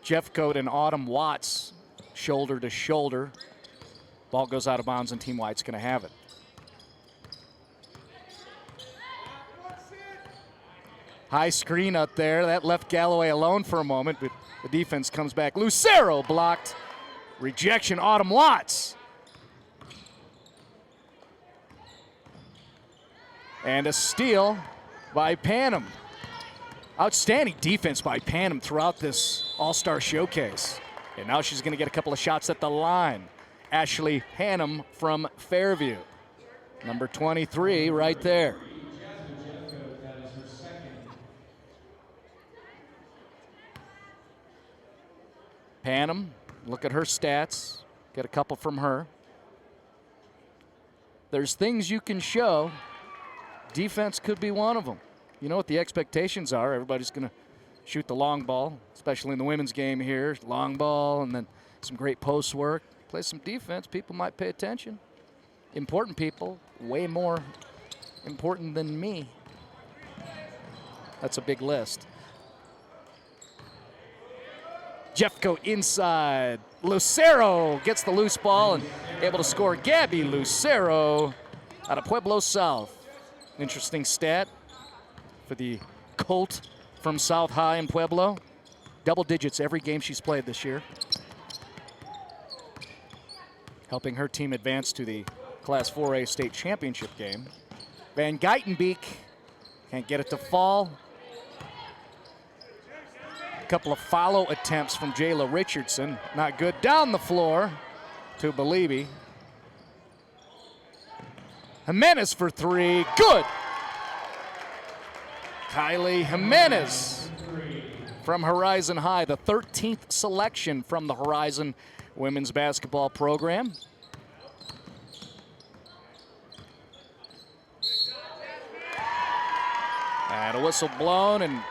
Jeffcoat and Autumn Watts shoulder to shoulder. Ball goes out of bounds and Team White's going to have it. High screen up there. That left Galloway alone for a moment, but the defense comes back. Lucero blocked. Rejection, Autumn Watts. And a steal by Panem. Outstanding defense by Panem throughout this All-Star showcase. And now she's going to get a couple of shots at the line. Ashley Panem from Fairview. Number 23 right there. Panem, look at her stats. Get a couple from her. There's things you can show. Defense could be one of them. You know what the expectations are. Everybody's going to shoot the long ball, especially in the women's game here. Long ball and then some great post work. Play some defense. People might pay attention. Important people, way more important than me. That's a big list. Jeffcoat inside. Lucero gets the loose ball and able to score. Gabby Lucero out of Pueblo South. Interesting stat for the Colt from South High in Pueblo. Double digits every game she's played this year. Helping her team advance to the Class 4A state championship game. Van Gytenbeek can't get it to fall. A couple of follow attempts from Jaela Richardson. Not good. Down the floor to Belibi. Jimenez for 3. Good. Kylie Jimenez from Horizon High, the 13th selection from the Horizon women's basketball program. And a whistle blown, and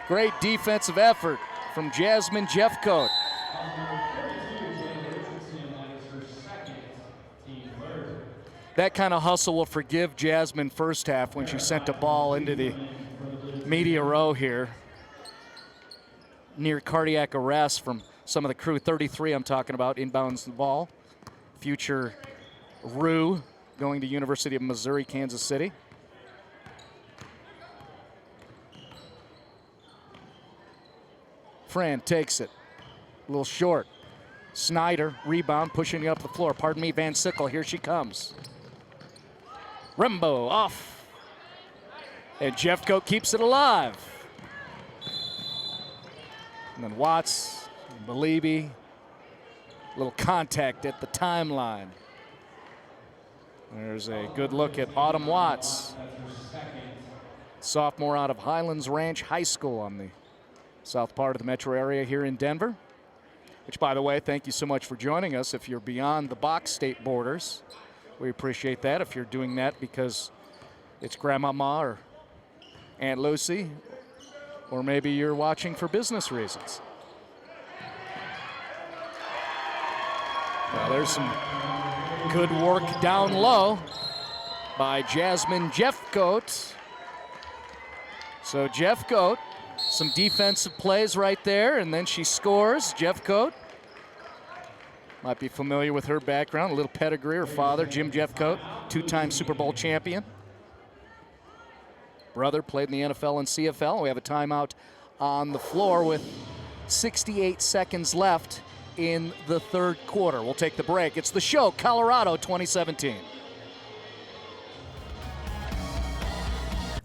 great defensive effort from Jasmine Jeffcoat. That kind of hustle will forgive Jasmine first half when she sent the ball into the media row here. Near cardiac arrest from some of the crew. 33 I'm talking about, inbounds the ball. Future Rue going to University of Missouri, Kansas City. Fran takes it, a little short. Snyder, rebound, pushing up the floor. Pardon me, Van Sickle, here she comes. Rembao off. And Jeffcoat keeps it alive. And then Watts, Belibi, little contact at the timeline. There's a good look at Autumn Watts, sophomore out of Highlands Ranch High School on the south part of the metro area here in Denver. Which, by the way, thank you so much for joining us. If you're beyond the box state borders, we appreciate that. If you're doing that because it's Grandmama or Aunt Lucy, or maybe you're watching for business reasons. Well, there's some good work down low by Jasmine Jeffcoat. So Jeffcoat, some defensive plays right there, and then she scores. Jeffcoat, might be familiar with her background, a little pedigree. Her father, Jim Jeffcoat, two-time Super Bowl champion. Brother played in the NFL and CFL. We have a timeout on the floor with 68 seconds left in the third quarter. We'll take the break. It's The Show, Colorado 2017.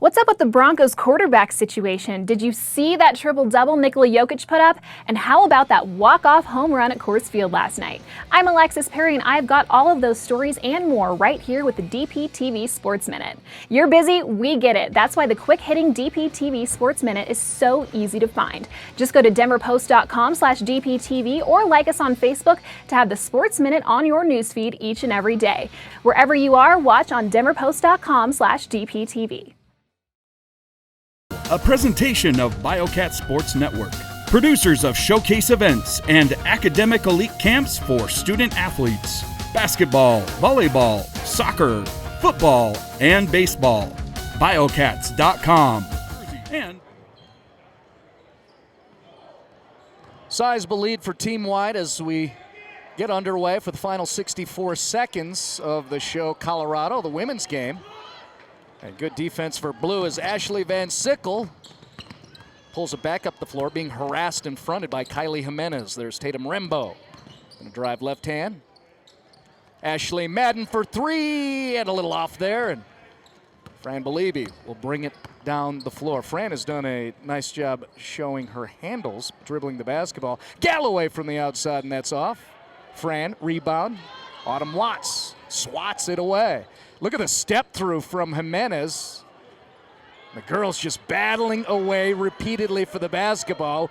What's up with the Broncos quarterback situation? Did you see that triple-double Nikola Jokic put up? And how about that walk-off home run at Coors Field last night? I'm Alexis Perry, and I've got all of those stories and more right here with the DPTV Sports Minute. You're busy, we get it. That's why the quick-hitting DPTV Sports Minute is so easy to find. Just go to denverpost.com/DPTV or like us on Facebook to have the Sports Minute on your newsfeed each and every day. Wherever you are, watch on denverpost.com/DPTV. A presentation of Biokats Sports Network. Producers of showcase events and academic elite camps for student athletes. Basketball, volleyball, soccer, football, and baseball. Biokats.com. And Sizable lead for Team White as we get underway for the final 64 seconds of the show Colorado, the women's game. And good defense for Blue as Ashley Van Sickle pulls it back up the floor, being harassed and fronted by Kylie Jimenez. There's Tatum Rembao. Gonna drive left hand. Ashley Madden for three, and a little off there. And Fran Belibi will bring it down the floor. Fran has done a nice job showing her handles, dribbling the basketball. Galloway from the outside, and that's off. Fran, rebound. Autumn Watts swats it away. Look at the step through from Jimenez. The girls just battling away repeatedly for the basketball.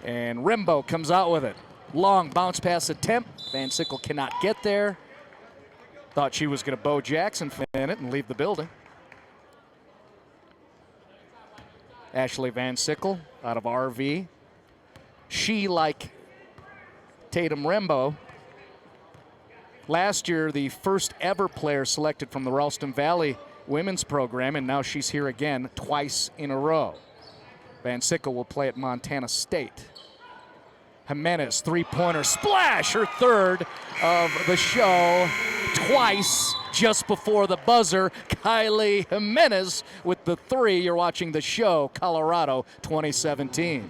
And Rembao comes out with it. Long bounce pass attempt. Van Sickle cannot get there. Thought she was going to Bo Jackson fin it and leave the building. Ashley Van Sickle out of RV. She, like Tatum Rembao, last year, the first ever player selected from the Ralston Valley women's program, and now she's here again twice in a row. Van Sickle will play at Montana State. Jimenez, three-pointer splash, her third of the show, twice just before the buzzer. Kylie Jimenez with the three. You're watching the show, Colorado 2017.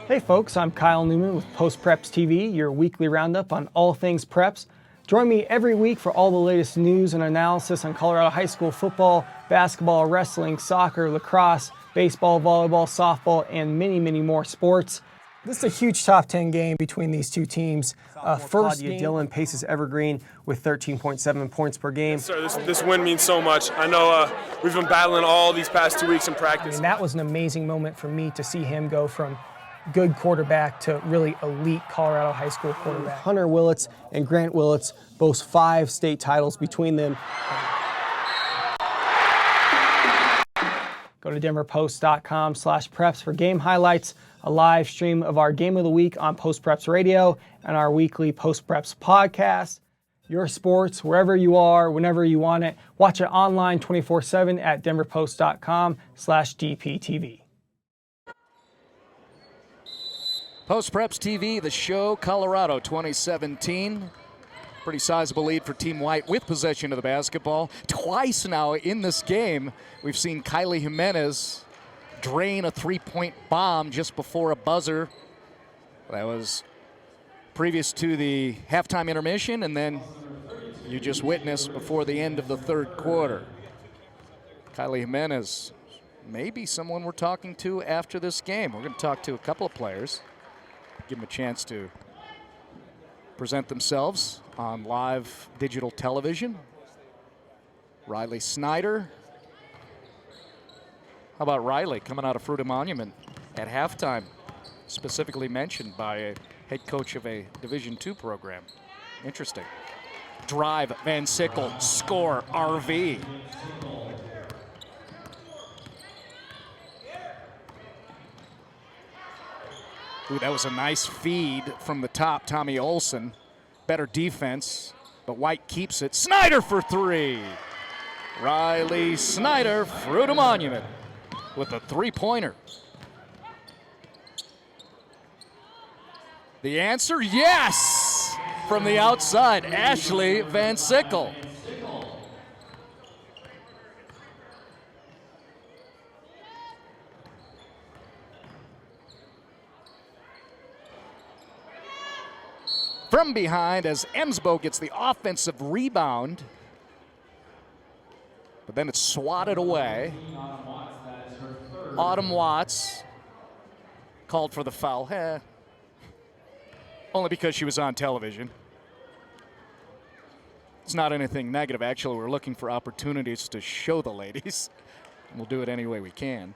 Hey folks, I'm Kyle Newman with PREPS TV, your weekly roundup on all things preps. Join me every week for all the latest news and analysis on Colorado high school football, basketball, wrestling, soccer, lacrosse, baseball, volleyball, softball, and many, many more sports. This is a huge top 10 game between these two teams. First, Dylan paces Evergreen with 13.7 points per game. Yes, sir, this win means so much. I know we've been battling all these past 2 weeks in practice. And that was an amazing moment for me to see him go from good quarterback to really elite Colorado high school quarterback. Hunter Willits and Grant Willits boast 5 state titles between them. Go to denverpost.com/preps for game highlights, a live stream of our game of the week on Post Preps Radio, and our weekly Post Preps podcast. Your sports, wherever you are, whenever you want it. Watch it online 24/7 at denverpost.com/DPTV. Post Preps TV, the show, Colorado 2017. Pretty sizable lead for Team White with possession of the basketball. Twice now in this game, we've seen Kylie Jimenez drain a three-point bomb just before a buzzer. That was previous to the halftime intermission, and then you just witnessed before the end of the third quarter. Kylie Jimenez may be someone we're talking to after this game. We're going to talk to a couple of players. Give them a chance to present themselves on live digital television. Riley Snyder. How about Riley coming out of Fruita Monument at halftime, specifically mentioned by a head coach of a Division II program? Interesting. Drive, Van Sickle, score, RV. Ooh, that was a nice feed from the top, Tommi Olson. Better defense, but White keeps it. Snyder for three. Riley Snyder, Fruita Monument, with a three-pointer. The answer, yes! From the outside, Ashley Van Sickle. from behind as Emsbo gets the offensive rebound. But then it's swatted away. Autumn Watts called for the foul. Only because she was on television. It's not anything negative. Actually, we're looking for opportunities to show the ladies. And we'll do it any way we can.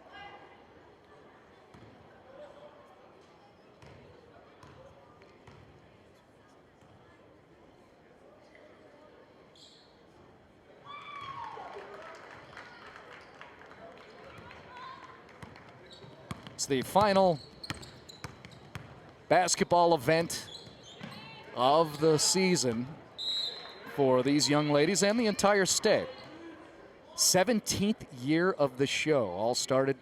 It's the final basketball event of the season for these young ladies and the entire state. 17th year of the show. All started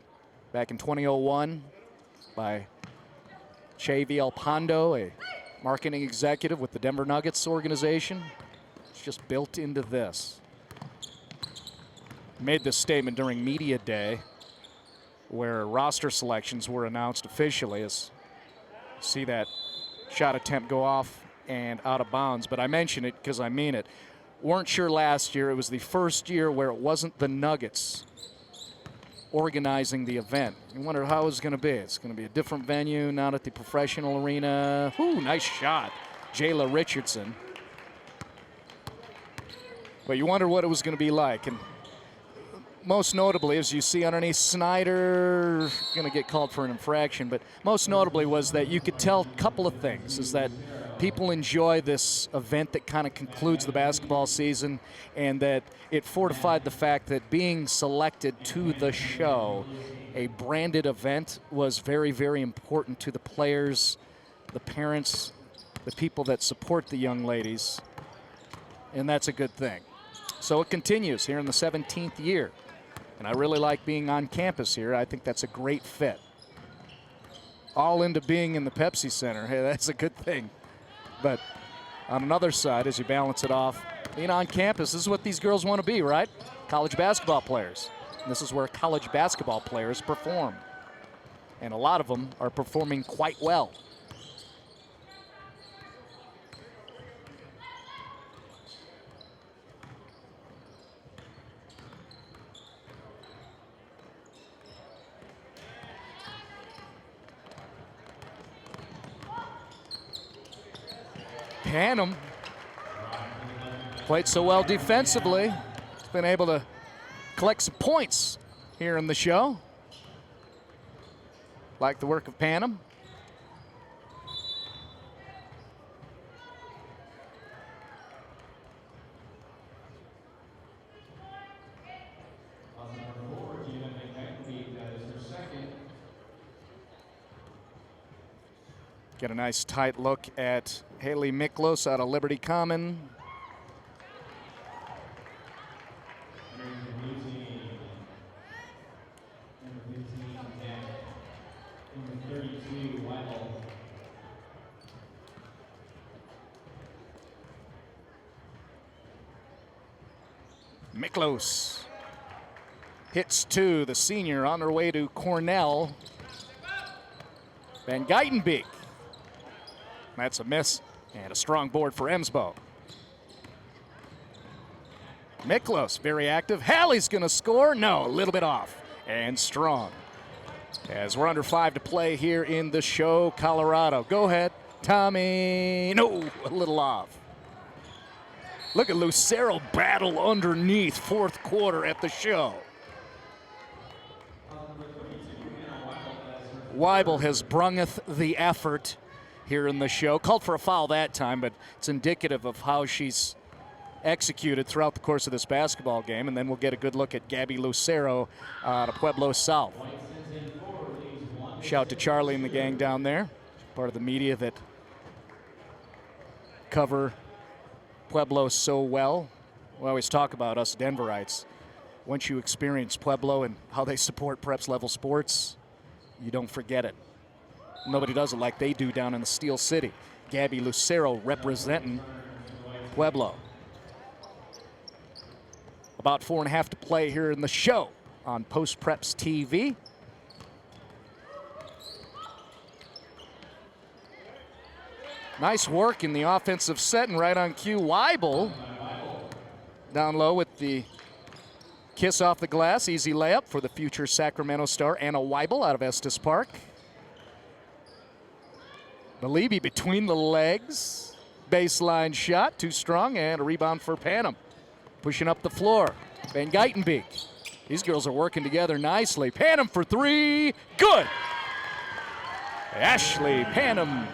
back in 2001 by Che Villalpando, a marketing executive with the Denver Nuggets organization. It's just built into this. Made this statement during media day, where roster selections were announced officially. As see that shot attempt go off and out of bounds, but I mention it because I mean it. Weren't sure last year. It was the first year where it wasn't the Nuggets organizing the event. You wonder how it was going to be. It's going to be a different venue, not at the professional arena. Ooh, nice shot, Jaela Richardson. But you wonder what it was going to be like. And most notably, as you see underneath, Snyder going to get called for an infraction, but most notably was that you could tell a couple of things, is that people enjoy this event that kind of concludes the basketball season, and that it fortified the fact that being selected to the show, a branded event, was very, very important to the players, the parents, the people that support the young ladies, and that's a good thing. So it continues here in the 17th year. And I really like being on campus here. I think that's a great fit. All into being in the Pepsi Center. Hey, that's a good thing. But on another side, as you balance it off, being on campus, this is what these girls want to be, right? College basketball players. And this is where college basketball players perform. And a lot of them are performing quite well. Panem played so well defensively. He's been able to collect some points here in the show. Like the work of Panem. Get a nice tight look at Halley Miklos out of Liberty Common. Miklos hits two, the senior on her way to Cornell. Van Gytenbeek. That's a miss and a strong board for Emsbo. Miklos very active. Halley's going to score. No, a little bit off and strong. As we're under 5 to play here in the show, Colorado. Go ahead, Tommy. No, a little off. Look at Lucero battle underneath, fourth quarter at the show. Weibel has brungeth the effort here in the show. Called for a foul that time, but it's indicative of how she's executed throughout the course of this basketball game. And then we'll get a good look at Gabby Lucero out of Pueblo South. Shout to Charlie and the gang down there, part of the media that cover Pueblo so well. We always talk about us Denverites. Once you experience Pueblo and how they support PREPS level sports, you don't forget it. Nobody does it like they do down in the Steel City. Gabby Lucero representing Pueblo. About 4.5 to play here in the show on Post PREPS TV. Nice work in the offensive set and right on cue. Weibel down low with the kiss off the glass. Easy layup for the future Sacramento star Anna Weibel out of Estes Park. Belibi between the legs. Baseline shot, too strong, and a rebound for Panem. Pushing up the floor. Van Gytenbeek. These girls are working together nicely. Panem for three. Good. Ashley Panem.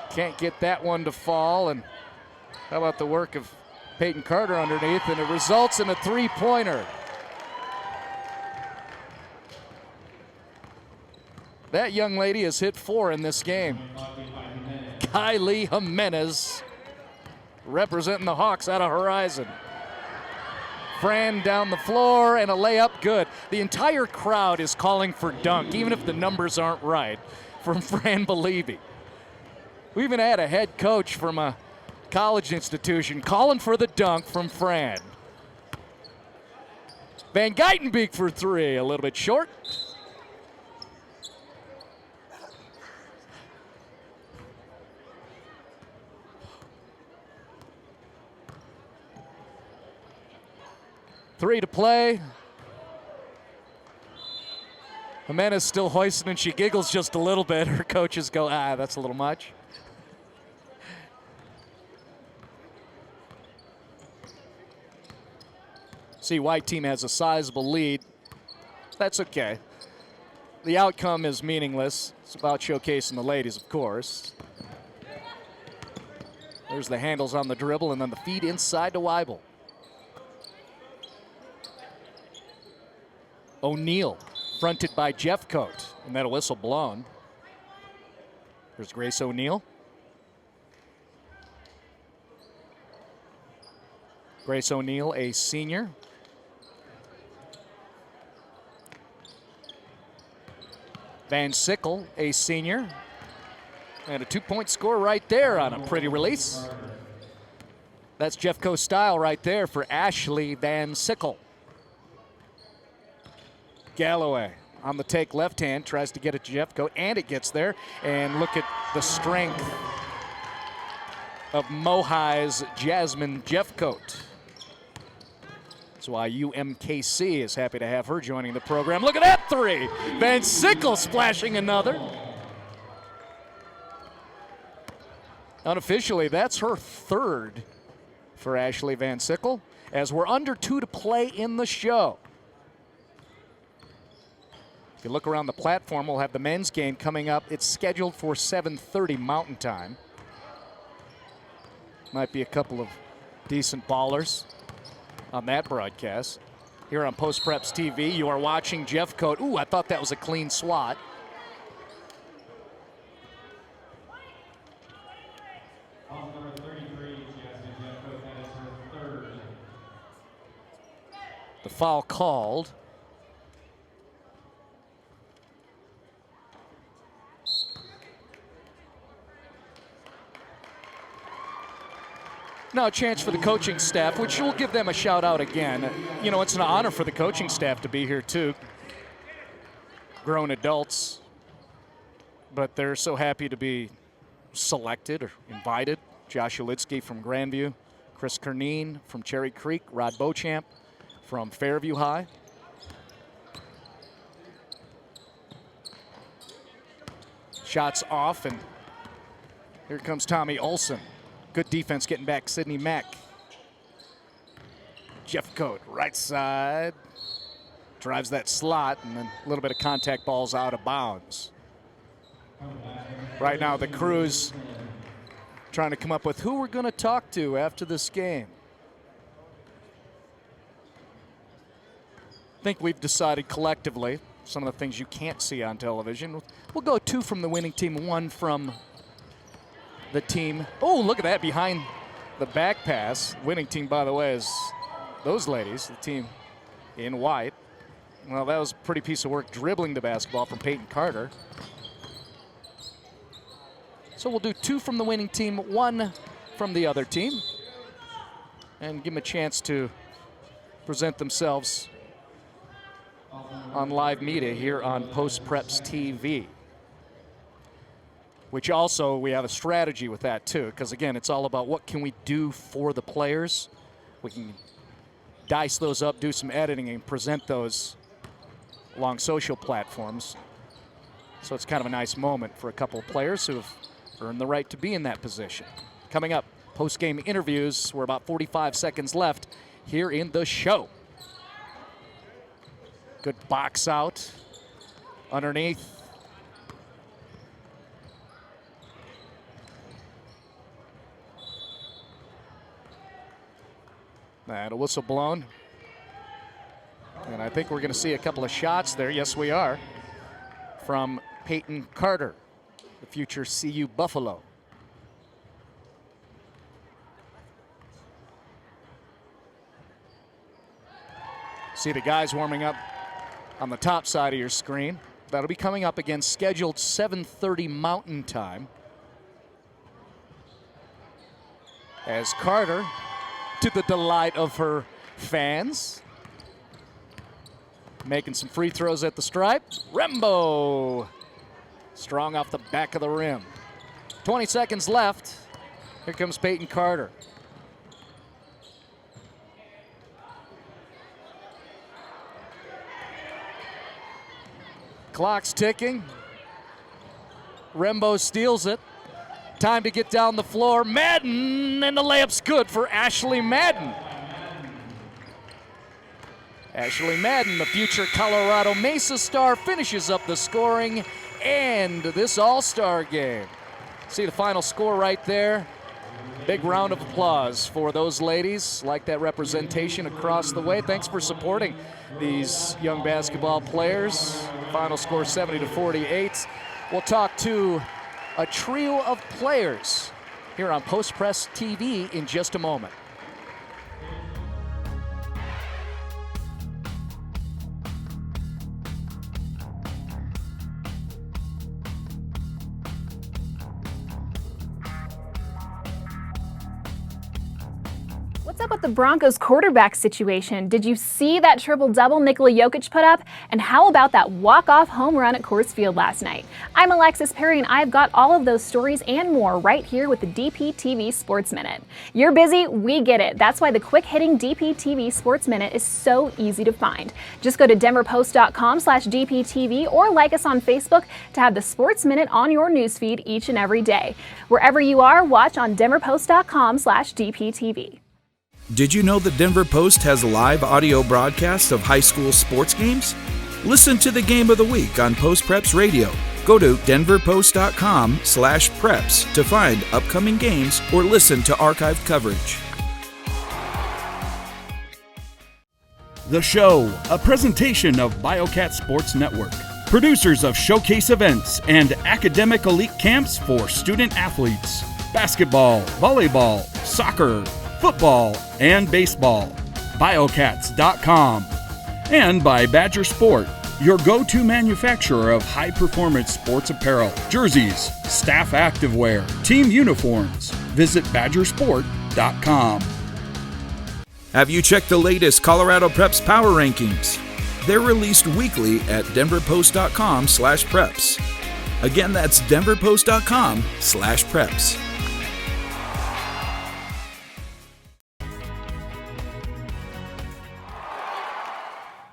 Can't get that one to fall. And how about the work of Peyton Carter underneath? And it results in a three-pointer. That young lady has hit 4 in this game. Kylie Jimenez representing the Hawks out of Horizon. Fran down the floor and a layup, good. The entire crowd is calling for dunk, even if the numbers aren't right, from Fran Belibi. We even had a head coach from a college institution calling for the dunk from Fran. Van Gytenbeek for three, a little bit short. Three to play. Jimenez still hoisting and she giggles just a little bit. Her coaches go, that's a little much. See, white team has a sizable lead. That's okay. The outcome is meaningless. It's about showcasing the ladies, of course. There's the handles on the dribble and then the feed inside to Weibel. O'Neal fronted by Jeffcoat, and that a whistle blown. There's Grace O'Neal. Grace O'Neal, a senior. Van Sickle, a senior. And a 2-point score right there on a pretty release. That's Jeffcoat style right there for Ashley Van Sickle. Galloway on the take, left hand, tries to get it to Jeffcoat, and it gets there. And look at the strength of Mohi's Jasmine Jeffcoat. That's why UMKC is happy to have her joining the program. Look at that three. Van Sickle splashing another. Unofficially, that's her third for Ashley Van Sickle, as we're under 2 to play in the show. If you look around the platform, we'll have the men's game coming up. It's scheduled for 7:30 Mountain Time. Might be a couple of decent ballers on that broadcast. Here on Post Preps TV, you are watching Jeffcoat. Ooh, I thought that was a clean swat. Number 33, Jasmine Jeffcoat, that is her third. The foul called. Now a chance for the coaching staff, which we'll give them a shout out again. You know, it's an honor for the coaching staff to be here too. Grown adults, but they're so happy to be selected or invited. Josh Ulitzky from Grandview, Chris Curneen from Cherry Creek, Rod Beauchamp from Fairview High. Shots off, and here comes Tommi Olson. Good defense getting back Sydney Mech. Jeffcoat, right side. Drives that slot, and then a little bit of contact, balls out of bounds. Right now, the crew's trying to come up with who we're going to talk to after this game. I think we've decided collectively some of the things you can't see on television. We'll go 2 from the winning team, 1 from the team. Oh, look at that behind the back pass. Winning team, by the way, is those ladies, the team in white. Well, that was a pretty piece of work dribbling the basketball from Peyton Carter. So we'll do 2 from the winning team, 1 from the other team, and give them a chance to present themselves on live media here on Post Preps TV. Which also, we have a strategy with that too, because again, it's all about what can we do for the players. We can dice those up, do some editing, and present those along social platforms. So it's kind of a nice moment for a couple of players who have earned the right to be in that position. Coming up, post-game interviews. We're about 45 seconds left here in the show. Good box out underneath. And a whistle blown. And I think we're going to see a couple of shots there. Yes, we are. From Peyton Carter, the future CU Buffalo. See the guys warming up on the top side of your screen. That'll be coming up again, scheduled 7:30 Mountain Time. As Carter, to the delight of her fans, making some free throws at the stripe. Rembao, strong off the back of the rim. 20 seconds left. Here comes Peyton Carter. Clock's ticking. Rembao steals it. Time to get down the floor. Madden, and the layup's good for Ashley Madden. Ashley Madden, the future Colorado Mesa star, finishes up the scoring and this All-Star game. See the final score right there. Big round of applause for those ladies. Like that representation across the way. Thanks for supporting these young basketball players. Final score 70-48. We'll talk to a trio of players here on Post Press TV in just a moment. What's up with the Broncos quarterback situation? Did you see that triple-double Nikola Jokic put up? And how about that walk-off home run at Coors Field last night? I'm Alexis Perry, and I've got all of those stories and more right here with the DPTV Sports Minute. You're busy, we get it. That's why the quick-hitting DPTV Sports Minute is so easy to find. Just go to denverpost.com/DPTV or like us on Facebook to have the Sports Minute on your newsfeed each and every day. Wherever you are, watch on denverpost.com/DPTV. Did you know the Denver Post has live audio broadcasts of high school sports games? Listen to the game of the week on Post Preps Radio. Go to denverpost.com/preps to find upcoming games or listen to archived coverage. The Show, a presentation of Biokats Sports Network. Producers of showcase events and academic elite camps for student athletes. Basketball, volleyball, soccer, football, and baseball. Biokats.com. And by Badger Sport, your go-to manufacturer of high-performance sports apparel, jerseys, staff activewear, team uniforms. Visit badgersport.com. Have you checked the latest Colorado Preps Power Rankings? They're released weekly at denverpost.com/preps. Again, that's denverpost.com/preps.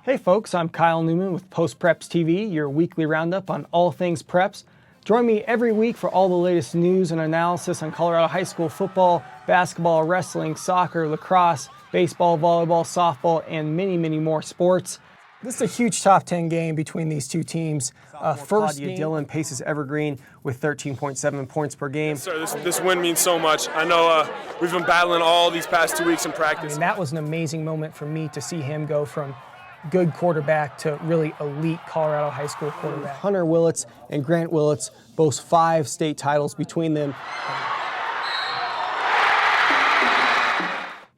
Hey folks, I'm Kyle Newman with Post Preps TV, your weekly roundup on all things preps. Join me every week for all the latest news and analysis on Colorado high school football, basketball, wrestling, soccer, lacrosse, baseball, volleyball, softball, and many, many more sports. This is a huge top 10 game between these two teams. First, Dillon paces Evergreen with 13.7 points per game. Yes, sir, this win means so much. I know we've been battling all these past 2 weeks in practice. I mean, that was an amazing moment for me to see him go from good quarterback to really elite Colorado high school quarterback. Hunter Willits and Grant Willits boast 5 state titles between them.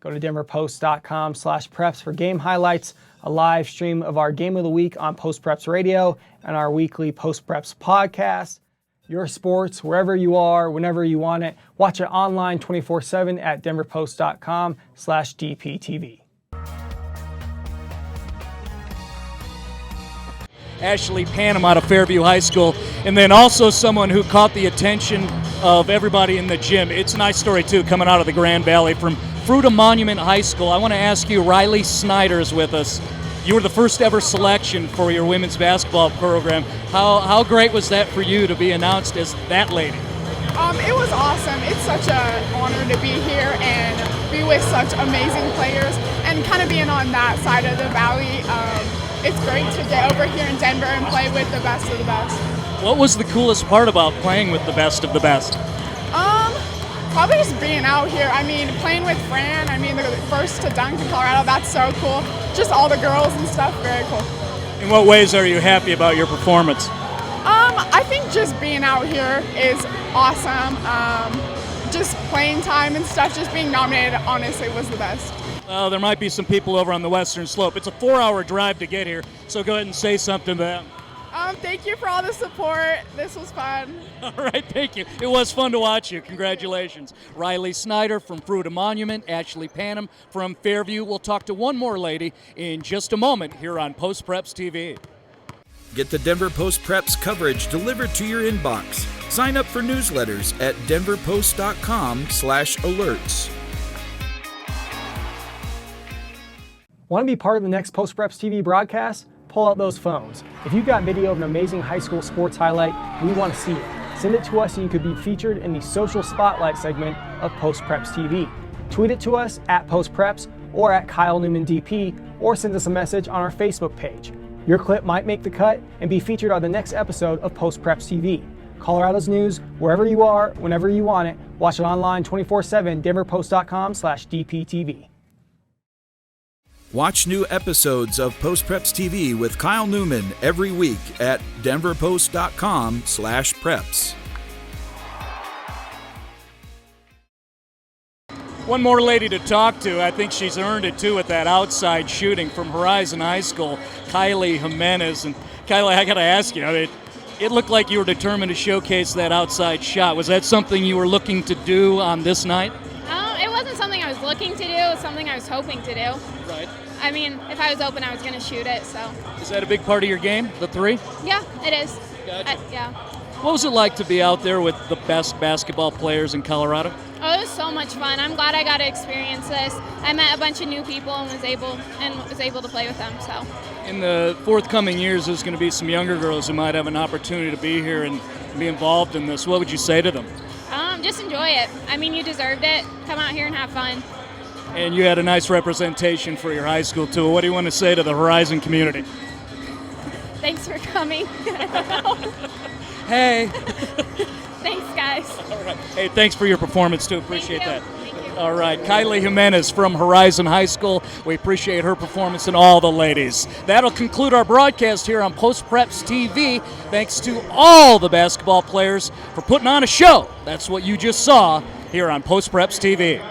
Go to denverpost.com/preps for game highlights, a live stream of our game of the week on Post Preps Radio, and our weekly Post Preps podcast. Your sports, wherever you are, whenever you want it. Watch it online 24/7 at denverpost.com/DPTV. Ashley Panem out of Fairview High School, and then also someone who caught the attention of everybody in the gym. It's a nice story, too, coming out of the Grand Valley from Fruita Monument High School. I want to ask you, Riley Snyder is with us. You were the first ever selection for your women's basketball program. How great was that for you to be announced as that lady? It was awesome. It's such an honor to be here and be with such amazing players and kind of being on that side of the valley. It's great to get over here in Denver and play with the best of the best. What was the coolest part about playing with the best of the best? Probably just being out here. I mean, playing with Fran, the first to dunk in Colorado, that's so cool. Just all the girls and stuff, very cool. In what ways are you happy about your performance? I think just being out here is awesome. Just playing time and stuff, just being nominated, honestly, was the best. Well, there might be some people over on the Western Slope. It's a 4-hour drive to get here, so go ahead and say something to them. Thank you for all the support. This was fun. All right, thank you. It was fun to watch you. Congratulations. Riley Snyder from Fruita Monument, Ashley Panem from Fairview. We'll talk to one more lady in just a moment here on Post Preps TV. Get the Denver Post Preps coverage delivered to your inbox. Sign up for newsletters at denverpost.com/alerts. Want to be part of the next Post Preps TV broadcast? Pull out those phones. If you've got video of an amazing high school sports highlight, we want to see it. Send it to us so you could be featured in the social spotlight segment of Post Preps TV. Tweet it to us at Post Preps or at Kyle Newman DP, or send us a message on our Facebook page. Your clip might make the cut and be featured on the next episode of Post Preps TV. Colorado's news, wherever you are, whenever you want it. Watch it online 24/7, denverpost.com/DPTV. Watch new episodes of Post Preps TV with Kyle Newman every week at denverpost.com/preps. One more lady to talk to. I think she's earned it, too, with that outside shooting from Horizon High School, Kylie Jimenez. And, Kylie, I got to ask you, it looked like you were determined to showcase that outside shot. Was that something you were looking to do on this night? It wasn't something I was looking to do. It was something I was hoping to do. Right. If I was open, I was going to shoot it. So. Is that a big part of your game, the three? Yeah, it is. Gotcha. Yeah. What was it like to be out there with the best basketball players in Colorado? Oh, it was so much fun. I'm glad I got to experience this. I met a bunch of new people and was able to play with them. So. In the forthcoming years, there's going to be some younger girls who might have an opportunity to be here and be involved in this. What would you say to them? Just enjoy it. You deserved it. Come out here and have fun. And you had a nice representation for your high school, too. What do you want to say to the Horizon community? Thanks for coming. Hey. Thanks, guys. All right. Hey, thanks for your performance, too. Appreciate that. Thank you. All right. Kylie Jimenez from Horizon High School. We appreciate her performance and all the ladies. That'll conclude our broadcast here on Post Preps TV. Thanks to all the basketball players for putting on a show. That's what you just saw here on Post Preps TV.